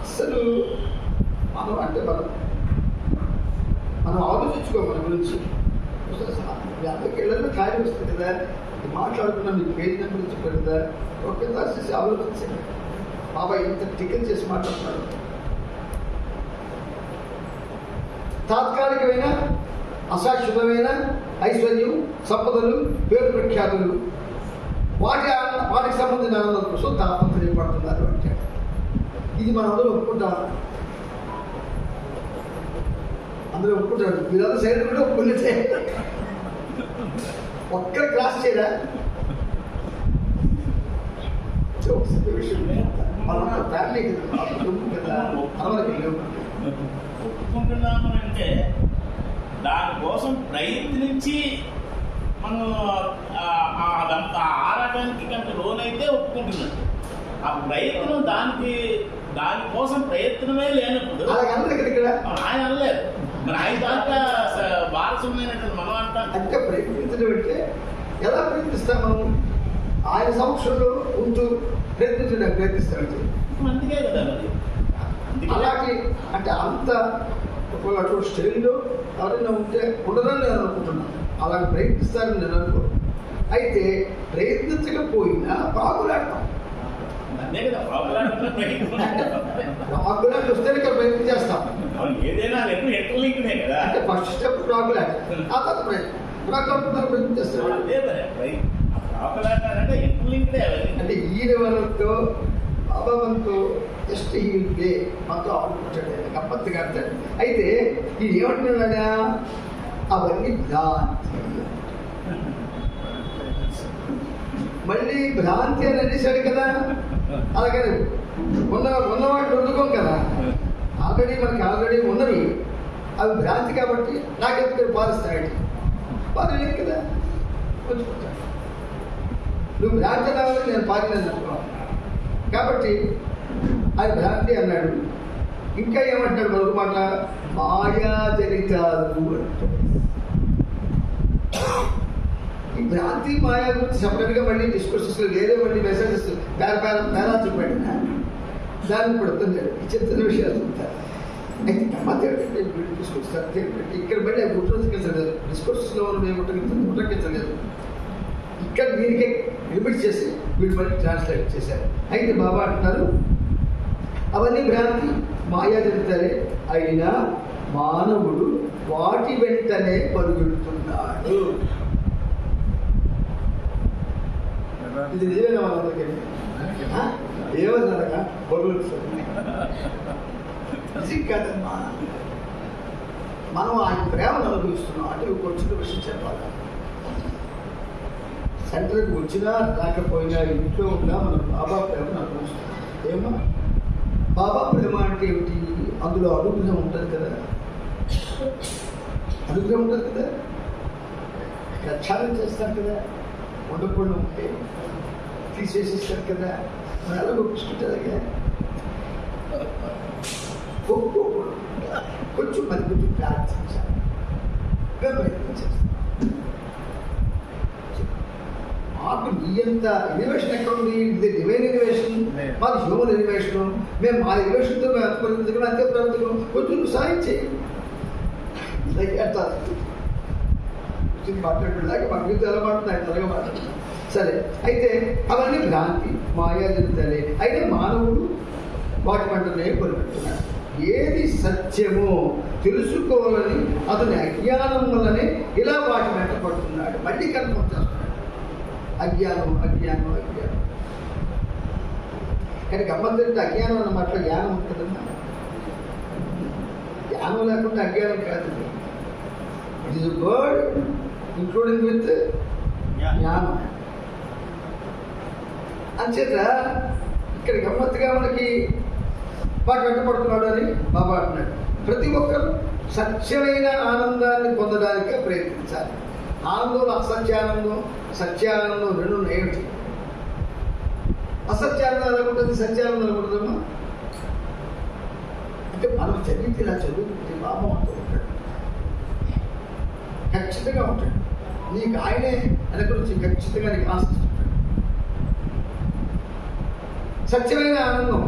అసలు మనం అంటే మనం ఆలోచించుకో మన గురించి. అందరికి వెళ్ళిన కార్యం వస్తుంది కదా, మాట్లాడుకున్నా మీకు పేరు నెంబర్ చెప్పారు కదా, ఒక రాసేసి ఆలోచించండి. బాబా ఎంత టికెట్ చేసి మాట్లాడుతున్నాడు. తాత్కాలికమైన అశాశ్వతమైన ఐశ్వర్యం, సంపదలు, పేరు ప్రఖ్యాతులు, వాటికి సంబంధించిన ఆనందం కోసం తాపత్రయపడుతున్నారు అంటే ఇది మనం అందరూ ఒప్పుకుంటాం. అందరూ ఒప్పుకుంటారు. మీరందరూ సైడ్ కూడా ఒప్పుకుంటే ఒక్కరి క్లాస్ చేయరా విషయం మన ఫ్యామిలీ కదా అందరికి లేవు. ఒప్పుకుంటున్నామనంటే దానికోసం ప్రయత్నించి మనం అదంతా ఆరాటానికి కంటే లోనైతే ఒప్పుకుంటున్నాం. ఆ ప్రయత్నం దానికోసం ప్రయత్నమే లేనప్పుడు ఆయన అనలేదు. మరి ఆయన దాంట్లో వారసమైనటువంటి మనం అంటే ప్రయత్నించడం అంటే ఎలా ప్రయత్నిస్తాం మనం? ఆయన సమక్షంలో ఉంటూ ప్రయత్నించడానికి ప్రయత్నిస్తామంటే అందుకే కదా మరి. అలాగే అంటే అంత అటువంటి స్టైల్లో ఎవరైనా ఉంటే ఉండదని నేను అనుకుంటున్నాను. అలాగే ప్రయత్నిస్తారని నేను అనుకో. అయితే ప్రయత్నించకపోయినా బాగులాడతాం. రాగులాట వస్తేనే ఇక్కడ ప్రయత్నం చేస్తాం. అంటే ఫస్ట్ స్టెప్ రాగులాట, ఆ తర్వాత ప్రయత్నం చేస్తాం. అంటే ఈ లెవెల్తో బాబా మనతో జస్ట్ ఈ మనతో ఆడుకుంటాడు, గమ్మత్తుగా అంటాడు. అయితే ఇది ఏమంటున్నాడా? అవన్నీ భ్రాంతి. మళ్ళీ భ్రాంతి అని అనేసాడు కదా. అలాగే ఉన్నవాటిని వదులుకోం కదా. మనకి ఆల్రెడీ ఉన్నవి అవి భ్రాంతి కాబట్టి నాకెందుకు పాలిస్తాడు? పాలలేదు కదా, ఉంచుకుంటాడు. నువ్వు భ్రాంతి రావాలి, నేను పాలినది అనుకున్నాను కాబట్టి అది భ్రాంతి అన్నాడు. ఇంకా ఏమంటాడు మరొక మాట? మాయా జనితాలు అంటాడు. ఈ భ్రాంతి మాయా గురించి సపరేట్గా మళ్ళీ డిస్కషన్స్ వేరే మళ్ళీ మెసేజెస్ పేరా చెప్పాడు. దాన్ని కూడా అర్థం చిన్న విషయాలు చెప్తారు. అయితే గమ్మత్ ఏంటంటే వీళ్ళు తీసుకొస్తారు ఇక్కడ మళ్ళీ గుర్తుంచలేదు, డిస్కషన్స్లో మేము ఉటంకించలేదు. ఇక్కడ దీనికే లిమిట్ చేసి వీళ్ళు మళ్ళీ ట్రాన్స్లేట్ చేశారు. అయితే బాబా అంటున్నారు అవన్నీ భ్రాంతి, మాయా జనితాలే, అయినా మానవుడు వాటి వెంటనే పరుగుతున్నాడు. ఇది నిజమేనా? వాళ్ళందరికీ ఏమన్నారక పరుగుతుంది. నిజం కాదమ్మా, మనం ఆయన ప్రేమను అనుభవిస్తున్నాం. అంటే కొంచెం విషయం చెప్పాలి. సెంటర్కి వచ్చినా రాకపోయినా ఇంట్లో ఉన్నా మనం బాబా ప్రేమను అనుభవిస్తున్నాం. ఏమో బాబా ప్రేమ అంటే ఏమిటి? అందులో అనుగ్రహం ఉంటుంది కదా, అనుగ్రహం ఉంటుంది కదా, ప్రక్షాళన చేస్తాం కదా, ఉండకుండా ఉంటే తీసేసేస్తారు కదా. మనం ఎలా ఒప్పించుకుంటారుగా ఒప్పుకోకూడదు. కొంచెం మరి కొంచెం ప్రార్థించాలి, ప్రయత్నం చేస్తాం. మాకు నీ అంత ఎలివేషన్ ఎక్కడ ఉంది? ఇది డివైన్ ఎలివేషన్, మాది హ్యూమన్ ఎలివేషన్. మేము మా ఎలివేషన్తో మేము అంత ప్రవర్తించడం, అంతే ప్రవర్తించడం. కొంచెం సాయం చేయండి. మాట్లాడేలాగా మన గురించి ఎలా మాట్లాడుతుంది, త్వరగా మాట్లాడుతుంది. సరే, అయితే అవన్నీ భ్రాంతి, మాయా జనితాలే, అయితే మానవుడు వాటి వెంటనే కొనిపెడుతున్నాడు. ఏది సత్యమో తెలుసుకోవాలని అతని అజ్ఞానం వల్లనే ఇలా వాటి వెంట పడుతున్నాడు. మళ్ళీ కన్ఫర్మ్ చేస్తున్నాడు. అజ్ఞానం అజ్ఞానం అజ్ఞానం. కానీ గమ్మత్తంటే అజ్ఞానం అన్నమాట జ్ఞానం ఉంటుందన్నా. జ్ఞానం లేకుండా అజ్ఞానం కాదు. It is word including with జ్ఞానం. అంచేత ఇక్కడ గమ్మత్తుగా మనకి వాటి వెంటపడుతున్నాడు అని బాబా అంటున్నాడు. ప్రతి ఒక్కరు సత్యమైన ఆనందాన్ని పొందడానికి ప్రయత్నించాలి. ఆనందంలో అసత్యానందం, సత్యానందం రెండు ఏమిటి? అసత్యానందం అనుకుంటుంది, సత్యానందం అనుకుంటుందమ్మా. అంటే మనం చదివితే ఇలా చదువుకుంటే బాబా అంటూ ఉంటాడు. ఖచ్చితంగా ఉంటాడు. నీకు ఆయనే వెనక నుంచి ఖచ్చితంగా నీకు ఆశిస్తుంటాడు. సత్యమైన ఆనందం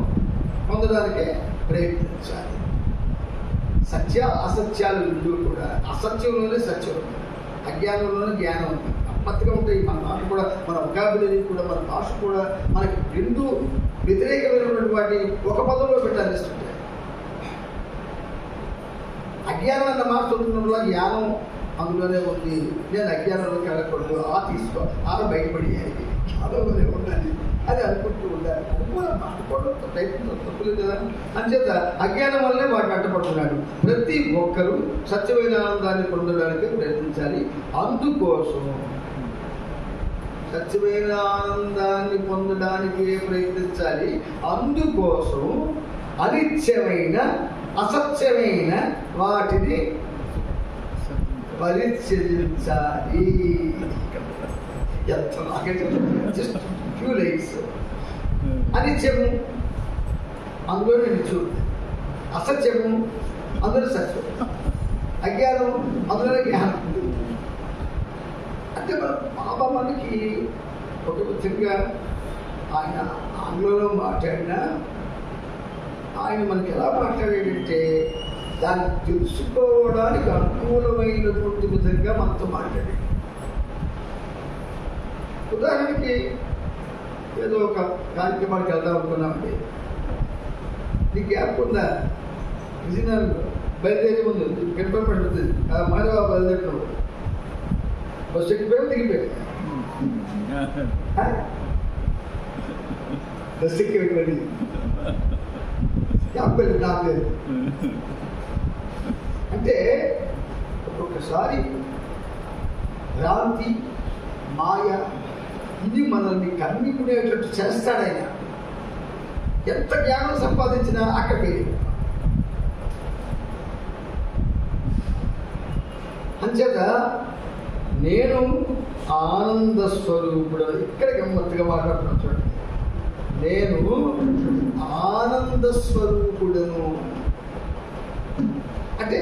పొందడానికే ప్రయత్నించాలి. సత్య అసత్యాలు రెండు కూడా, అసత్యంలోనే సత్యం ఉంది, అజ్ఞానంలోనే జ్ఞానం ఉంది. అప్పత్తిగా ఉంటాయి. మన మాట కూడా, మన వొకాబులరీ కూడా, మన భాష కూడా మనకి రెండు వ్యతిరేకమైనటువంటి వాటి ఒక పదంలో పెట్టాలిస్తుంటాయి. అజ్ఞానం అన్న మాట చదువుతున్న జ్ఞానం అందులోనే ఉంది. నేను అజ్ఞానంలోకి వెళ్ళకూడదు, తీసుకో బయటపడేయాలి, అదోనే ఉండాలి అది అనుకుంటూ ఉండాలి. అది కూడా మాట్లాడడం ప్రయత్నం తప్పులేదు కదా. అంచేత అజ్ఞానం వల్లనే వాటిని అడ్డపడుతున్నాడు. ప్రతి ఒక్కరూ సత్యమైన ఆనందాన్ని పొందడానికి ప్రయత్నించాలి. అందుకోసం సత్యమైన ఆనందాన్ని పొందడానికి ప్రయత్నించాలి. అందుకోసం అనిత్యమైన అసత్యమైన వాటిని పరిచయించాలి. ఎంత జస్ట్ ఫ్యూ లైన్స్. అనిత్యము అందులోనే నిత్యం, అసత్యము అందులో సత్యం, అజ్ఞానం అందులోనే జ్ఞానం. అంటే మన బాబా మనకి ఒక విధంగా ఆయన ఆంగ్లంలో మాట్లాడినా ఆయన మనకి ఎలా మాట్లాడాడంటే దాన్ని తెలుసుకోవడానికి అనుకూలమైనటువంటి విధంగా మనతో మాట్లాడాడు. ఉదాహరణకి ఏదో ఒక కార్యక్రమానికి వెళ్దాం అనుకున్నామండి. నీకు గ్యాప్ ఉందా? విజయనగరంలో బయలుదేరి ముందు గణపతి పడుతుంది. మాధవ బయలుదేరినాడు, బస్సు ఎక్కిపోయావు, దిగిపోయావు. బస్సు ఎక్కి వెళ్ళి గ్యాప్ వెళ్ళి రాలేదు. అంటే ఒక్కొక్కసారి భ్రాంతి, మాయ ఇది మనల్ని కమ్మికునేటట్టు చేస్తాడైనా. ఎంత జ్ఞానం సంపాదించినా అక్కడ పేరు. అంచేత నేను ఆనంద స్వరూపుడు. ఇక్కడ గమ్మత్తుగా మాట్లాడుతున్నాను చూడండి. నేను ఆనంద స్వరూపుడను అంటే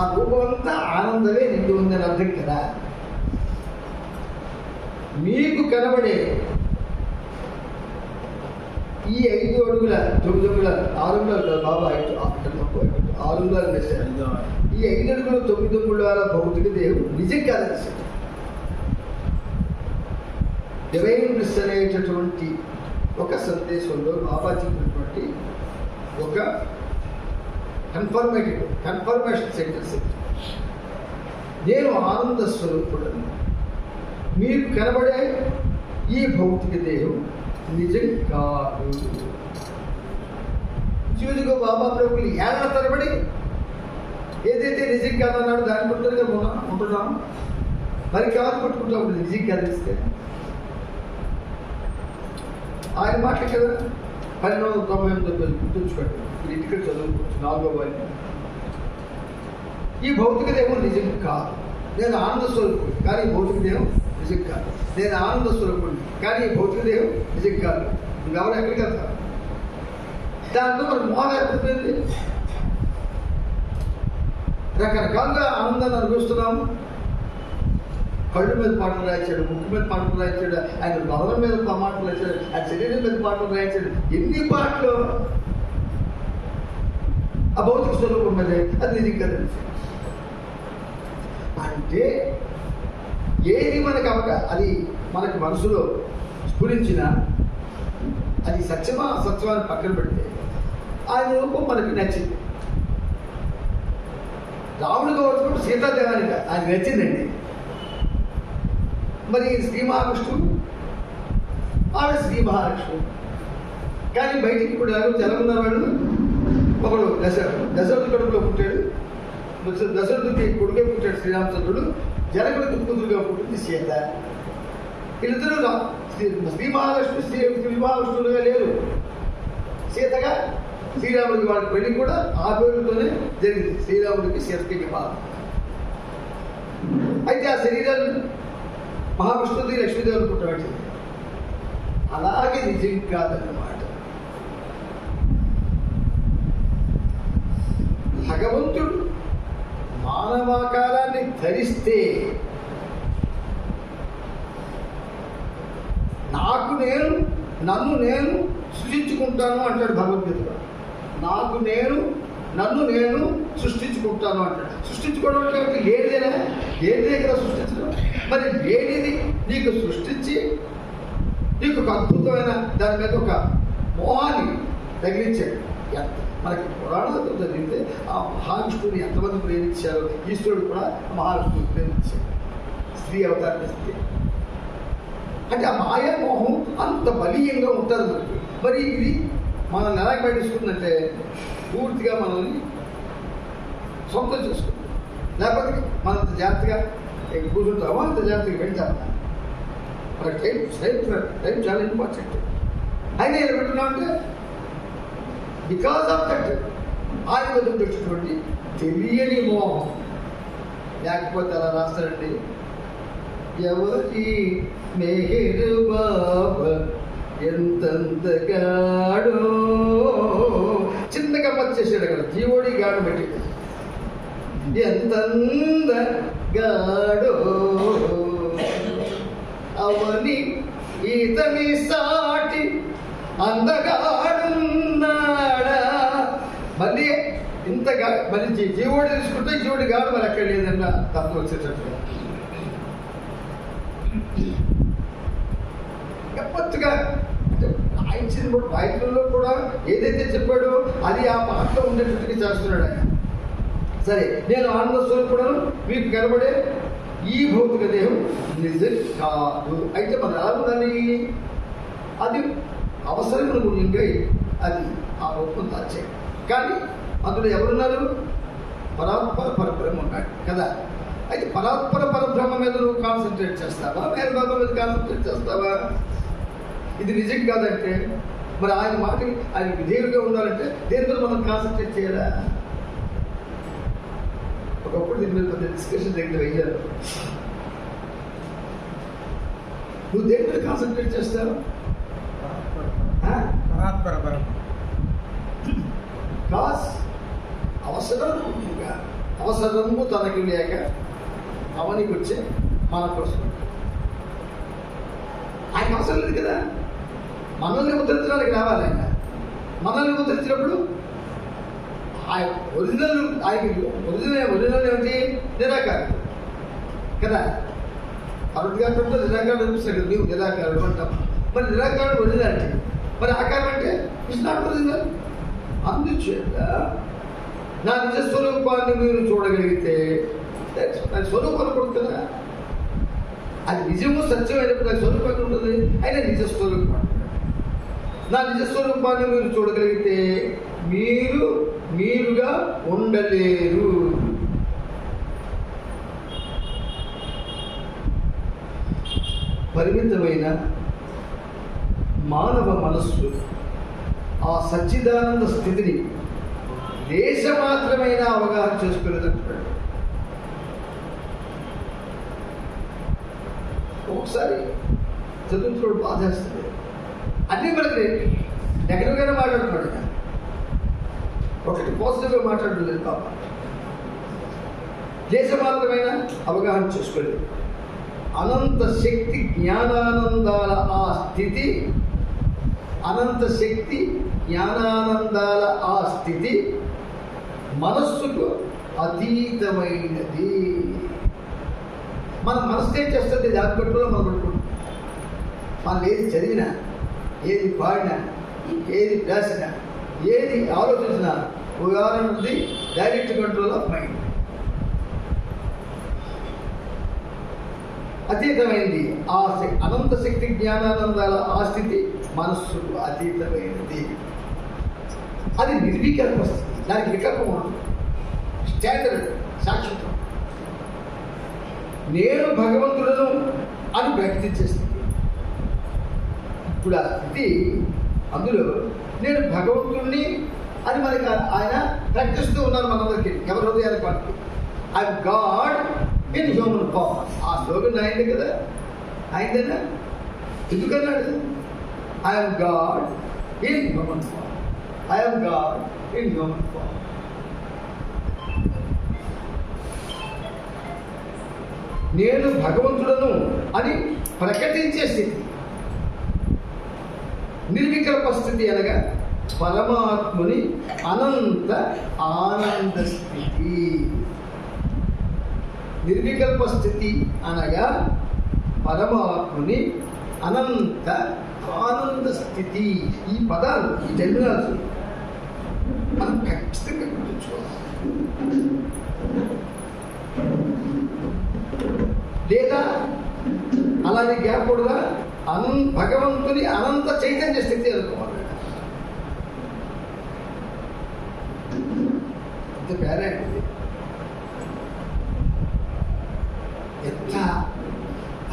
ఆ రూపం అంతా ఆనందమే నిండి ఉందని అర్థం కదా. మీకు కనబడే ఈ 5 అడుగుల 9 అడుగుల 6 అడుగుల బాబా 6 అంగుళాలు వేశారు. ఈ 5 అడుగుల 9 అంగుళాల భౌతిక దేవుడు నిజం కాదని డివైన్ బ్లిస్ అనేటటువంటి ఒక సందేశంలో బాబా చెప్పినటువంటి ఒక కన్ఫర్మేషన్ సెంటెన్స్. నేను ఆనంద స్వరూపుడను, మీకు కనబడే ఈ భౌతిక దేహం నిజం కాదు. చూదిగో బాబా ప్రభులు ఏళ్ళ తరబడి ఏదైతే నిజం కాదన్నాడు దాని పుట్టుగా ఉంటున్నాము. మరి కాదు పట్టుకుంటాం నిజం కాదిస్తే ఆయన మాట కదా. 1298 గుర్తుంచుకోండి. మీరు ఇంటికి చదువుకోవచ్చు. 4వ వాక్యం. ఈ భౌతిక దేహం నిజం కాదు. నేను ఆనంద స్వరూపుడు కానీ భౌతిక దేహం నిజం కాదు. నేను ఆనంద స్వరూపుడు కానీ భౌతిక దేహం నిజం కాదు. ఇంకెవరు ఎక్కడికి వెళ్తారు? దాంట్లో మనకు మోహం ఏర్పడుతుంది. రకరకాలుగా ఆనందాన్ని అనుభవిస్తున్నాము. కళ్ళు మీద పాటలు రాయించాడు, ముక్కు మీద పాటలు రాయించాడు, ఆయన భవనం మీద పాటలు రాయించాడు, ఆయన శరీరం మీద పాటలు రాయించాడు. ఎన్ని పాటలు ఆ భౌతిక స్వరూపం మీద అది నిజం కదా. అంటే ఏది మనకు అది మనకి మనసులో స్ఫురించిన అది సత్యమా అసత్యమా పక్కన పెడితే ఆయన రూపం మనకి నచ్చింది. రాముడిగా వచ్చినప్పుడు సీతాదేవానికి ఆయన నచ్చిందండి. మరి శ్రీ మహావిష్ణువు ఆవిడ శ్రీ మహాలక్ష్మి. కానీ బయటికి ఇప్పుడు తెలంగాణ వాడు ఒకడు దశరథుడి కడుపులో పుట్టాడు. దశరథుడికి కొడుకే పుట్టాడు శ్రీరామచంద్రుడు. జనకుడికి కూతురుగా పుట్టింది సీత. వీళ్ళిద్దరూ శ్రీ మహాలక్ష్మి శ్రీ మహావిష్ణువులుగా లేరు. సీతగా శ్రీరాముడికి వాళ్ళ పెళ్లి కూడా ఆ పేరుతోనే జరిగింది. శ్రీరాముడికి సీతకి బాధ. అయితే ఆ శరీరాలు మహావిష్ణువుది లక్ష్మీదేవులు పుట్టబట్టింది. అలాగే నిజం కాదన్నమాట. భగవంతుడు మానవాకారాన్ని దేహాన్ని ధరిస్తే నన్ను నేను సృష్టించుకుంటాను అంటాడు భగవద్గీతలో. నన్ను నేను సృష్టించుకుంటాను అంటాడు. సృష్టించుకోవడం అంటే లేనిదేనా? లేనిదే కదా సృష్టించడం. మరి లేనిది నీకు సృష్టించి నీకు ఒక అద్భుతమైన దాని మీద ఒక మోహాన్ని తగిలించాడు. మనకి పురాణాలతో చదివితే ఆ మహావిష్ణువుని ఎంతమంది ప్రేమించారో, ఈశ్వరుడు కూడా మహావిష్ణువుని ప్రేమించాడు స్త్రీ అవతారం ఇస్తే. అంటే ఆ మాయా మోహం అంత బలీయంగా ఉంటుంది మనకి. మరి ఇది మనల్ని ఎలా పట్టిస్తుందంటే పూర్తిగా మనల్ని సొంతం చేసుకుంటాం. లేకపోతే మనంత జాగ్రత్తగా కూర్చుంటామో అంత జాగ్రత్తగా వెళ్తామా? మనకి టైం చాలా ఇంపార్టెంట్. అయినా ఏం పెట్టున్నాం అంటే బికాస్ ఆఫ్ దట్ ఆయన వదిలిపెట్టినటువంటి తెలియని మోహం. లేకపోతే అలా రాస్తారండి, ఎవరి మెహరు బాబా ఎంతంతగాడో. చిన్నగా వచ్చేసాడు అక్కడ జీవోడి గాడు పెట్టి, ఎంతందగాడో అవని ఈతని సాటి అందగాడున్నాడా. మళ్ళీ ఇంతగా మళ్ళీ జీవోడి తీసుకుంటే జీవుడి గాడు మరి ఎక్కడ లేదన్న తత్వం వచ్చేటట్టుగా గప్పట్టుగా ఆయన వాయిద్యంలో కూడా ఏదైతే చెప్పాడో అది ఆ పాటలో ఉండేటట్టుగా చేస్తున్నాడు ఆయన. సరే, నేను ఆనంద స్వరూపుడను మీకు కనబడే ఈ భౌతిక దేహం నిజం కాదు. అయితే మనం ఎలా ఉండాలి? అది అవసరమైన మూల్యంగా అది ఆ రూపం దాచాడు. కానీ అందులో ఎవరున్నారు? పరాత్పర పరబ్రహ్మ ఉన్నాడు కదా. అయితే పరాత్పర పరబ్రహ్మ మీద నువ్వు కాన్సన్ట్రేట్ చేస్తావా, వేరే బాబా మీద కాన్సన్ట్రేట్ చేస్తావా? ఇది నిజం కాదంటే మరి ఆయన మాట ఆయన విధేయుడిగా ఉండాలంటే దేని మీద మనం కాన్సన్ట్రేట్ చేయాలా? ఒకప్పుడు దీని మీద పెద్ద డిస్కషన్ దగ్గర అయ్యారు. నువ్వు దేని మీద కాన్సన్ట్రేట్ చేస్తావు? అవసరము తనకి లేక అవనికి వచ్చే మన కోసం ఆయన అవసరం లేదు కదా. మనల్ని ఉద్ధరించడానికి రావాలి ఆయన. మనల్ని ఉద్ధరించినప్పుడు ఆయన ఒరిజినల్ ఏమిటి? నిరాకారం కదా. అరుణ్ గారు నిరాకారం అనిపిస్తుంది కదా, నీవు నిరాకారుడు అంటాం. మరి నిరాకారుడు ఒరిజినాలిటీ, మరి ఆకారం అంటే ఇట్స్ నాట్ ఒరిజినల్. అందుచేత నా నిజస్వరూపాన్ని మీరు చూడగలిగితే దాని స్వరూపాన్ని కొడుతుందా? అది నిజము సత్యమైనప్పుడు దాని స్వరూపాన్ని ఉంటుంది. అయినా నిజస్వరూపం. నా నిజస్వరూపాన్ని మీరు చూడగలిగితే మీరుగా ఉండలేరు. పరిమితమైన మానవ మనస్సు ఆ సచ్చిదానంద స్థితిని దేశమాత్రమైన అవగాహన చేసుకునేటప్పుడు ఒకసారి చదువుతుడు బాధేస్తుంది. అన్నీ మనకి నెగటివ్గానే మాట్లాడుతున్నాడు. ఒకటి పాజిటివ్గా మాట్లాడలేదు పాప. దేశమాత్రమైన అవగాహన చేసుకోలేదు. అనంత శక్తి జ్ఞానానందాల ఆ స్థితి, అనంత శక్తి జ్ఞానానందాల ఆ స్థితి మనస్సుకు అతీతమైనది. మన మనస్సు ఏం చేస్తుంది? దాని పట్టులో మనం పట్టుకుంటాం. మనం ఏది చదివినా, ఏది పాడినా, ఏది రాసినా, ఏది ఆలోచించినా ఉదాహరణ ఉంది డైరెక్ట్ కంట్రోల్ ఆఫ్ మైండ్. అతీతమైనది ఆ అనంత శక్తి జ్ఞానానందాల ఆ స్థితి మనస్సుకు అతీతమైనది. అది నిర్వికల్ప స్థితి. దానికి వికల్పం ఉంటుంది. స్టాండర్డ్ శాశ్వతం. నేను భగవంతుడను అని ప్రకటించే స్థితి. ఇప్పుడు ఆ స్థితి అందులో నేను భగవంతుడిని అని మనకి ఆయన ప్రకటిస్తూ ఉన్నారు మనందరికీ. ఎవరి హృదయానికి మనకి I'm god in human form. ఆ స్లోగన్ అయింది కదా, అయిందేనా? ఎందుకన్నాడు? I'm god in human form. I'm god in human form. నేను భగవంతుడను అని ప్రకటించే స్థితి. నిర్వికల్ప స్థితి అనగా పరమాత్ముని అనంత ఆనంద స్థితి. నిర్వికల్ప స్థితి అనగా పరమాత్ముని అనంత ఆనంద స్థితి. ఈ పదాలు, ఈ టెర్మినాలజీ మనం ఖచ్చితంగా గుర్తుంచుకోవాలి. లేదా అలానే గ్యాప్ కూడా భగవంతుని అనంత చైతన్య స్థితి అనుకోవాలి. అంత పేరేంటి, ఎంత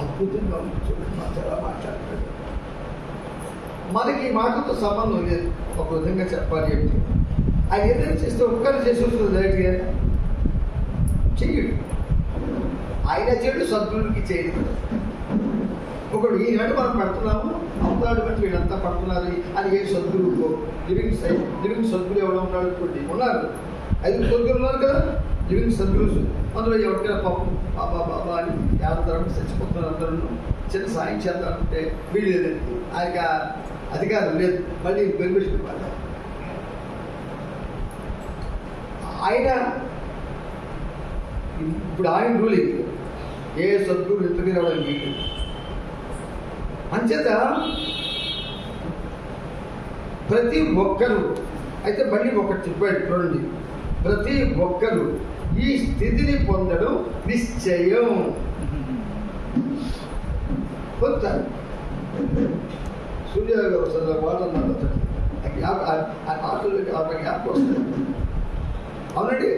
అద్భుతంగా చాలా మాట్లాడతాడు. మనకి ఈ మాటతో సంబంధం లేదు. ఒక విధంగా చెప్పాలి అంటే ఆయన ఏదైనా చేస్తే ఒక్కరు చేసి వస్తుంది డైరెక్ట్గా చెయ్యడు. ఆయన చేయడు, సద్గురుడికి చేయడు. ఒకడు ఈనాడు మనం పడుతున్నాము, అవతాడు బట్టి వీళ్ళంతా పడుతున్నారు అని ఏ సద్గురు లివింగ్ సద్గురు ఎవడో ఉన్నాడు అనుకోండి, ఉన్నారు 5 సద్గురు ఉన్నారు కదా, లివింగ్ సద్గురు. అందులో ఎవరికైనా పాపం బాబా బాబా అని 50 తరగతి చచ్చిపోతున్నారు. అందరూ చిన్న సాయం చేద్దామంటే వీళ్ళు లేదండి, ఆయనకి అధికారం లేదు, మళ్ళీ బెనిఫిట్ ఇవ్వాలి. ఆయన ఇప్పుడు ఆయన రూలింగ్ ఏ సద్గురు ఇంతకీ రావడానికి వీలు. అంచేత ప్రతి ఒక్కరూ, అయితే మళ్ళీ ఒకటి చెప్పాడు చూడండి, ప్రతి ఒక్కరూ ఈ స్థితిని పొందడం నిశ్చయం. పొందుతారు. సూర్య గారు ఒకసారి మాట అన్నాడు, ఆ పాటలకి జ్ఞాపకం వస్తాయి. అవునండి,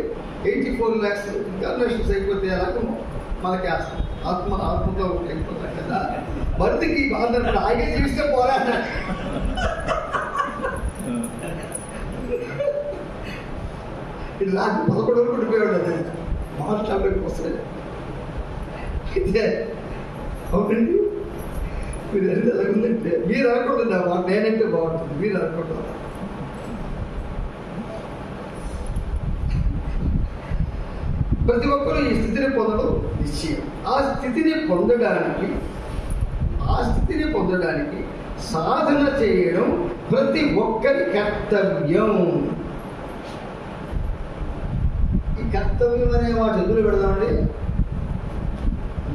84 lakhs ఇన్కార్నేషన్స్ అయిపోతే అలాగే మనకి ఆత్మతో అయిపోతాం కదా. మరిదికి బాధ ఆగే జీవిస్తే పోరా. ఇది నాకు 11 వరకు ఉండిపోయాడు. అది మార్చ్ టాబ్లెట్కి వస్తుంది. అయితే అవునండి, మీరు ఎంత ఎలాగుందంటే మీరు అనుకుంటున్నా నేనంటే బాగుంటుంది, మీరు అనుకుంటున్నా. ప్రతి ఒక్కరూ ఈ స్థితిని పొందడం నిశ్చయం. ఆ స్థితిని పొందడానికి సాధన చేయడం ప్రతి ఒక్కరి కర్తవ్యం. ఈ కర్తవ్యం అనే వాటి ఎదురు పెడదామండి.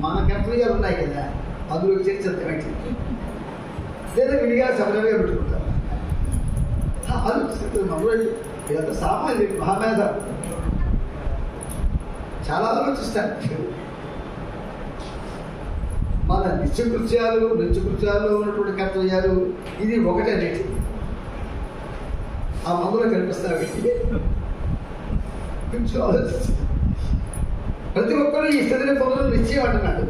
మన కర్తవ్యాలు ఉన్నాయి కదా, అందులో చర్చ లేదా విడిగా సపరేట్గా పెట్టుకుంటారు. అది మనలో ఇదంతా సామాన్య మహామేధ చాలా ఆలోచిస్తారు. మన నిత్యకృత్యాలు ఉన్నటువంటి కర్తవ్యాలు ఇది ఒకటే నేటి ఆ మందులో కనిపిస్తాయి. కొంచెం ఆలోచిస్తారు. ప్రతి ఒక్కరూ ఈ స్థితిని పొందడం నిశ్చయం అంటున్నాడు.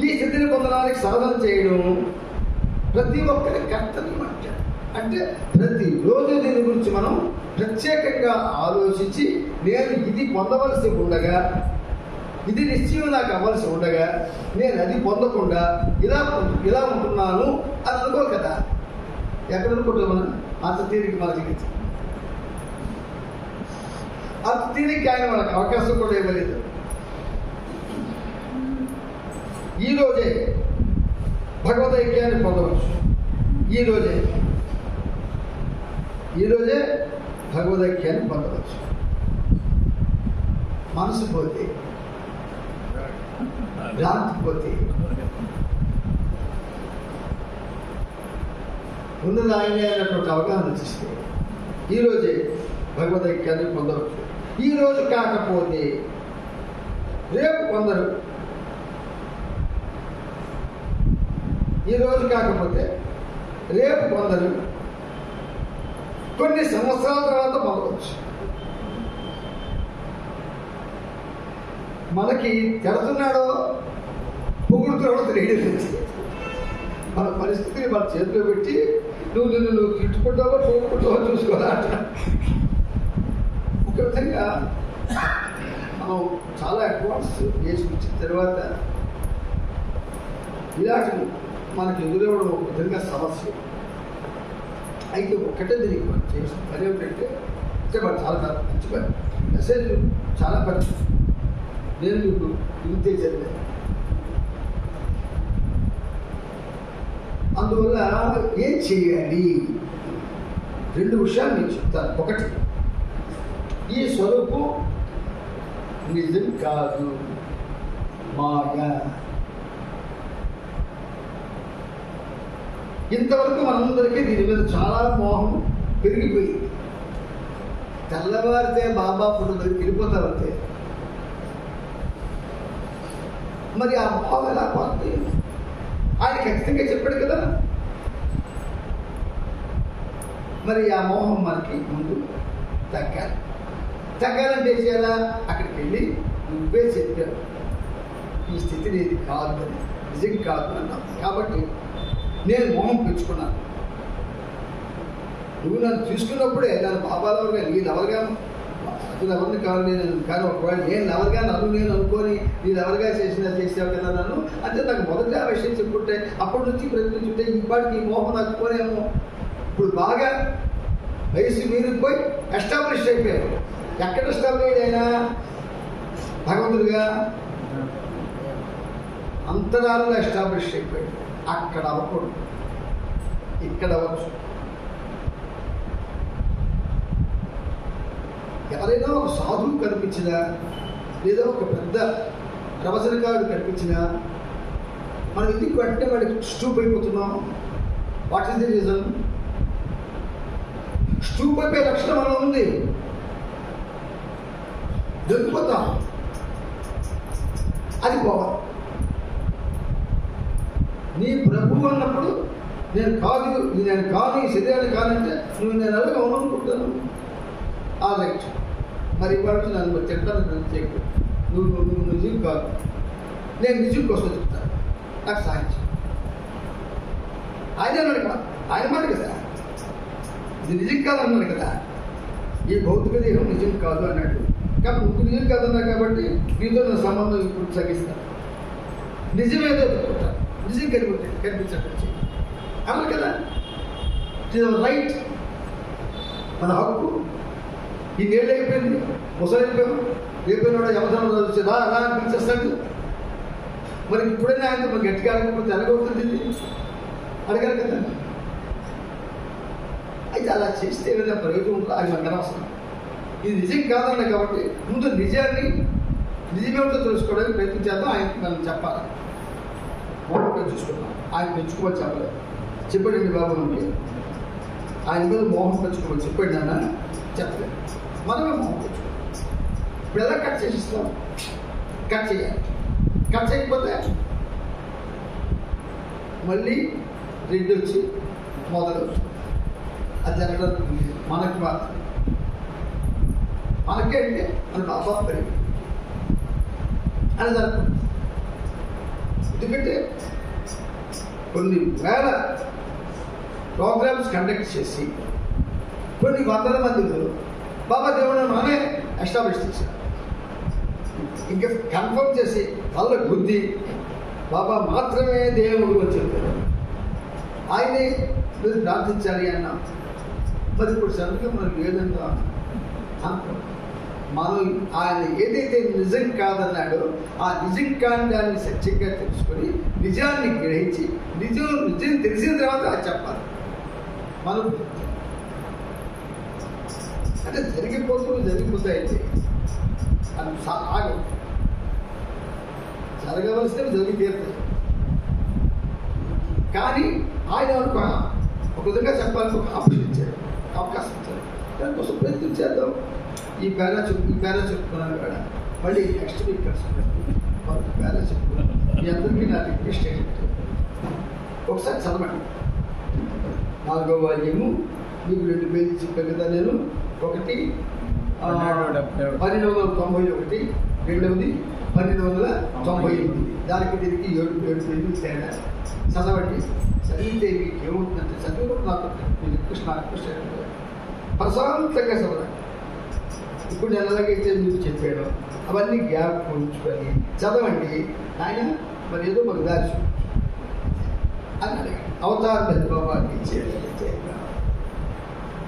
ఈ స్థితిని పొందడానికి సాధన చేయడం ప్రతి ఒక్కరి కర్తవ్యం అంటాడు. అంటే ప్రతిరోజు దీని గురించి మనం ప్రత్యేకంగా ఆలోచించి నేను ఇది పొందవలసి ఉండగా, ఇది నిశ్చయం నాకు అవ్వాల్సి ఉండగా నేను అది పొందకుండా ఇలా ఉంటున్నాను అని అనుకోరు కదా. ఎక్కడ అనుకుంటాం మనం? అంత తీరికి మనకి అంత తీరికి ఆయన మనకు అవకాశం కూడా ఇవ్వలేదు. ఈరోజే భగవదైక్యాన్ని పొందవచ్చు. ఈరోజే భగవదైక్యాన్ని పొందవచ్చు. మనసు పోతే, భ్రాంతి పోతే, ఉన్నది ఆయనే అన్నటువంటి అవగాహన చేస్తే ఈరోజే భగవదైక్యాన్ని పొందవచ్చు. ఈరోజు కాకపోతే రేపు పొందరు. ఈరోజు కాకపోతే రేపు పొందరు. కొన్ని సంవత్సరాల తర్వాత పొందవచ్చు. మనకి తెడుతున్నాడో పొగుడుతున్నాడో తెలియదు. మన పరిస్థితిని మన చేతిలో పెట్టి నువ్వు తిట్టుకుంటావో పోగొట్టుకుంటావో చూసుకోవాలంట. ఒక విధంగా మనం చాలా అడ్వాన్స్ చేసి వచ్చిన తర్వాత ఇలాంటి మనకి ఎదురవ్వడం ఒక విధంగా సమస్య. అయితే ఒక్కటే దీనికి మనం చేసిన పని ఏమిటంటే మనం చాలా మంచి పని, మెసేజ్ చాలా పని. నేను మీకు ఇంతే చదివాను. అందువల్ల ఏం చేయాలి? 2 విషయాలు నేను చెప్తాను. ఒకటి, ఈ స్వరూపం నిజం కాదు, మాయ. ఇంతవరకు మనందరికీ దీని మీద చాలా మోహం పెరిగిపోయింది. తెల్లవారితే బాబా ఫోటో దగ్గరికి వెళ్ళిపోతారు అంతే. మరి ఆ మోహం ఎలా పోతుంది? ఆయన ఖచ్చితంగా చెప్పాడు కదా. మరి ఆ మోహం మనకి ముందు తగ్గాలి. తగ్గాలంటే చేయాలా? అక్కడికి వెళ్ళి నువ్వే చెప్పావు ఈ స్థితి నీది కాదు అని, నిజం కాదు అన్నావు. కాబట్టి నేను మోహం పెంచుకున్నాను. నువ్వు నన్ను చూసుకున్నప్పుడే నన్ను బాబాలవరుగా నేను ఎవరుగా అసలు ఎవరిని కావాలి నేను, కానీ ఒకవేళ నేను ఎవరుగా నన్ను నేను అనుకొని నేను ఎవరుగా చేసావు కదా నన్ను అంటే నాకు మొదట ఆ విషయం చెప్పుకుంటే అప్పటి నుంచి ప్రయత్నించుంటే ఇప్పటికి ఈ మోహం నాకు పోనేమో. ఇప్పుడు బాగా వయసు మీరు పోయి ఎస్టాబ్లిష్ అయిపోయారు. ఎక్కడ ఎస్టాబ్లిష్ అయినా భగవంతుడిగా అంతరాలలో ఎస్టాబ్లిష్ అయిపోయాడు. అక్కడ అవ్వకూడదు, ఇక్కడ అవ్వచ్చు. ఎవరైనా ఒక సాధువు కనిపించినా లేదా ఒక పెద్ద ప్రవచనకారుడు కనిపించినా మనం ఎందుకు వెంటనే వాడికి స్టూప్ అయిపోతున్నాం? What is the reason? Stoop అయిపోయే లక్షణం మనలో ఉంది. దొరికిపోతాం. అది పోవాలి. నీ ప్రభు అన్నప్పుడు నేను కాదు ఈ శరీరాన్ని కాదంటే నువ్వు నేను అలాగే అవుననుకుంటాను. ఆ రైట్. మరి ఇవాళ నన్ను తింటాను చేయకు. నువ్వు నిజం కాదు, నేను నిజం కోసం చెప్తాను, నాకు సాధించు. ఆయన అన్నాడు కదా, ఆయన మాట కదా, ఇది నిజం కాదు అన్నాడు కదా. ఈ భౌతిక దేహం నిజం కాదు అన్నాడు. కాబట్టి నువ్వు నిజం కాదన్నాడు కాబట్టి నీతో నా సంబంధం ఇప్పుడు తగ్గిస్తాను. నిజమేదో చెప్పుకుంటాను, నిజం కనిపించట్టు అన్నారు కదా. ఇట్ రైట్, మన హక్కు. ఈ నేళ్ళు అయిపోయింది, ముసలైపోయాం. రేపోయినాడు యమధనం వచ్చి రా అనిపించేస్తాడు. మరి ఇప్పుడైనా ఆయన మరి గట్టిగా అడగకపోతే ఎలాగవుతుంది? అడగాలి కదా. అయితే అలా చేస్తే ఏదైనా ప్రయోజనం ఉంటుందో అది మనకు అనవసరం. ఇది నిజం కాదన్నా కాబట్టి ముందు నిజమేమిటో తెలుసుకోవడానికి ప్రయత్నం చేద్దాం. ఆయనకి మనం చెప్పాలి. మోహం చూసుకున్నాం, ఆయన పెంచుకోమని చెప్పలేదు. చెప్పాడండి బాబు మనకి, ఆయన మీద మోహం పెంచుకోమని చెప్పాడు నాన్న, చెప్పలేదు. మనమే మోహం పెంచుకోవాలి. ఇప్పుడు ఎలా కట్ చేసిస్తాం? కట్ చేయాలి. కట్ చేయకపోతే మళ్ళీ రెడ్డి వచ్చి మొదలు అది జరగడం మనకి మాత్రం. మనకే అంటే మన బాబా పెరిగి అని జరుగుతుంది. ఎందుకంటే కొన్ని వేల ప్రోగ్రామ్స్ కండక్ట్ చేసి కొన్ని వందల మందిలో బాబా దేవుడు మనమే ఎస్టాబ్లిష్ చేశారు. ఇంకా కన్ఫర్మ్ చేసి వాళ్ళ బుద్ధి బాబా మాత్రమే దేవుడు అని చెప్పారు. ఆయనే మీరు ప్రార్థించాలి అన్నా. మరి ఇప్పుడు సరిగ్గా మనకు లేదంటా అనుకో. మనం ఆయన ఏదైతే నిజం కాదన్నాడో ఆ నిజం కాని దాన్ని సత్యంగా తెలుసుకొని నిజాన్ని గ్రహించి నిజం తెలిసిన తర్వాత అది చెప్పాలి. మనం అంటే జరిగిపోతాయండి. అది ఆగం. జరగవలసినవి జరిగి తీరుతాయి. కానీ ఆయన ఒక విధంగా చెప్పాలని ఒక ఆప్షన్ ఇచ్చాడు, అవకాశం ఇచ్చాడు. దానికోసం ప్రయత్నం చేద్దాం. ఈ పేరా చెప్పుకున్నాను కూడా మళ్ళీ నెక్స్ట్ వీక్ పేరా చెప్పుకున్నాను. మీ అందరికీ నా రిక్వెస్ట్ ఏంటంటే ఒకసారి చదవండి. 4వ వాల్యము మీకు 2 పేజీలు చెప్పాను కదా నేను. ఒకటి 1291, రెండవది 1298. దానికి దీనికి 7 పేజీలు తేడా. చదవండి. చదివితే మీకు ఏమవుతుందంటే చదివినప్పుడు నాకు రిక్వెస్ట్ ప్రశాంతంగా చదవండి. ఇప్పుడు నేను ఎలాగైతే మీకు చెప్పాడో అవన్నీ గ్యాప్ ఉంచుకొని చదవండి. ఆయన మరి ఏదో మాకు దారి అని అడిగాడు. అవతార బాబాకి ఇచ్చేది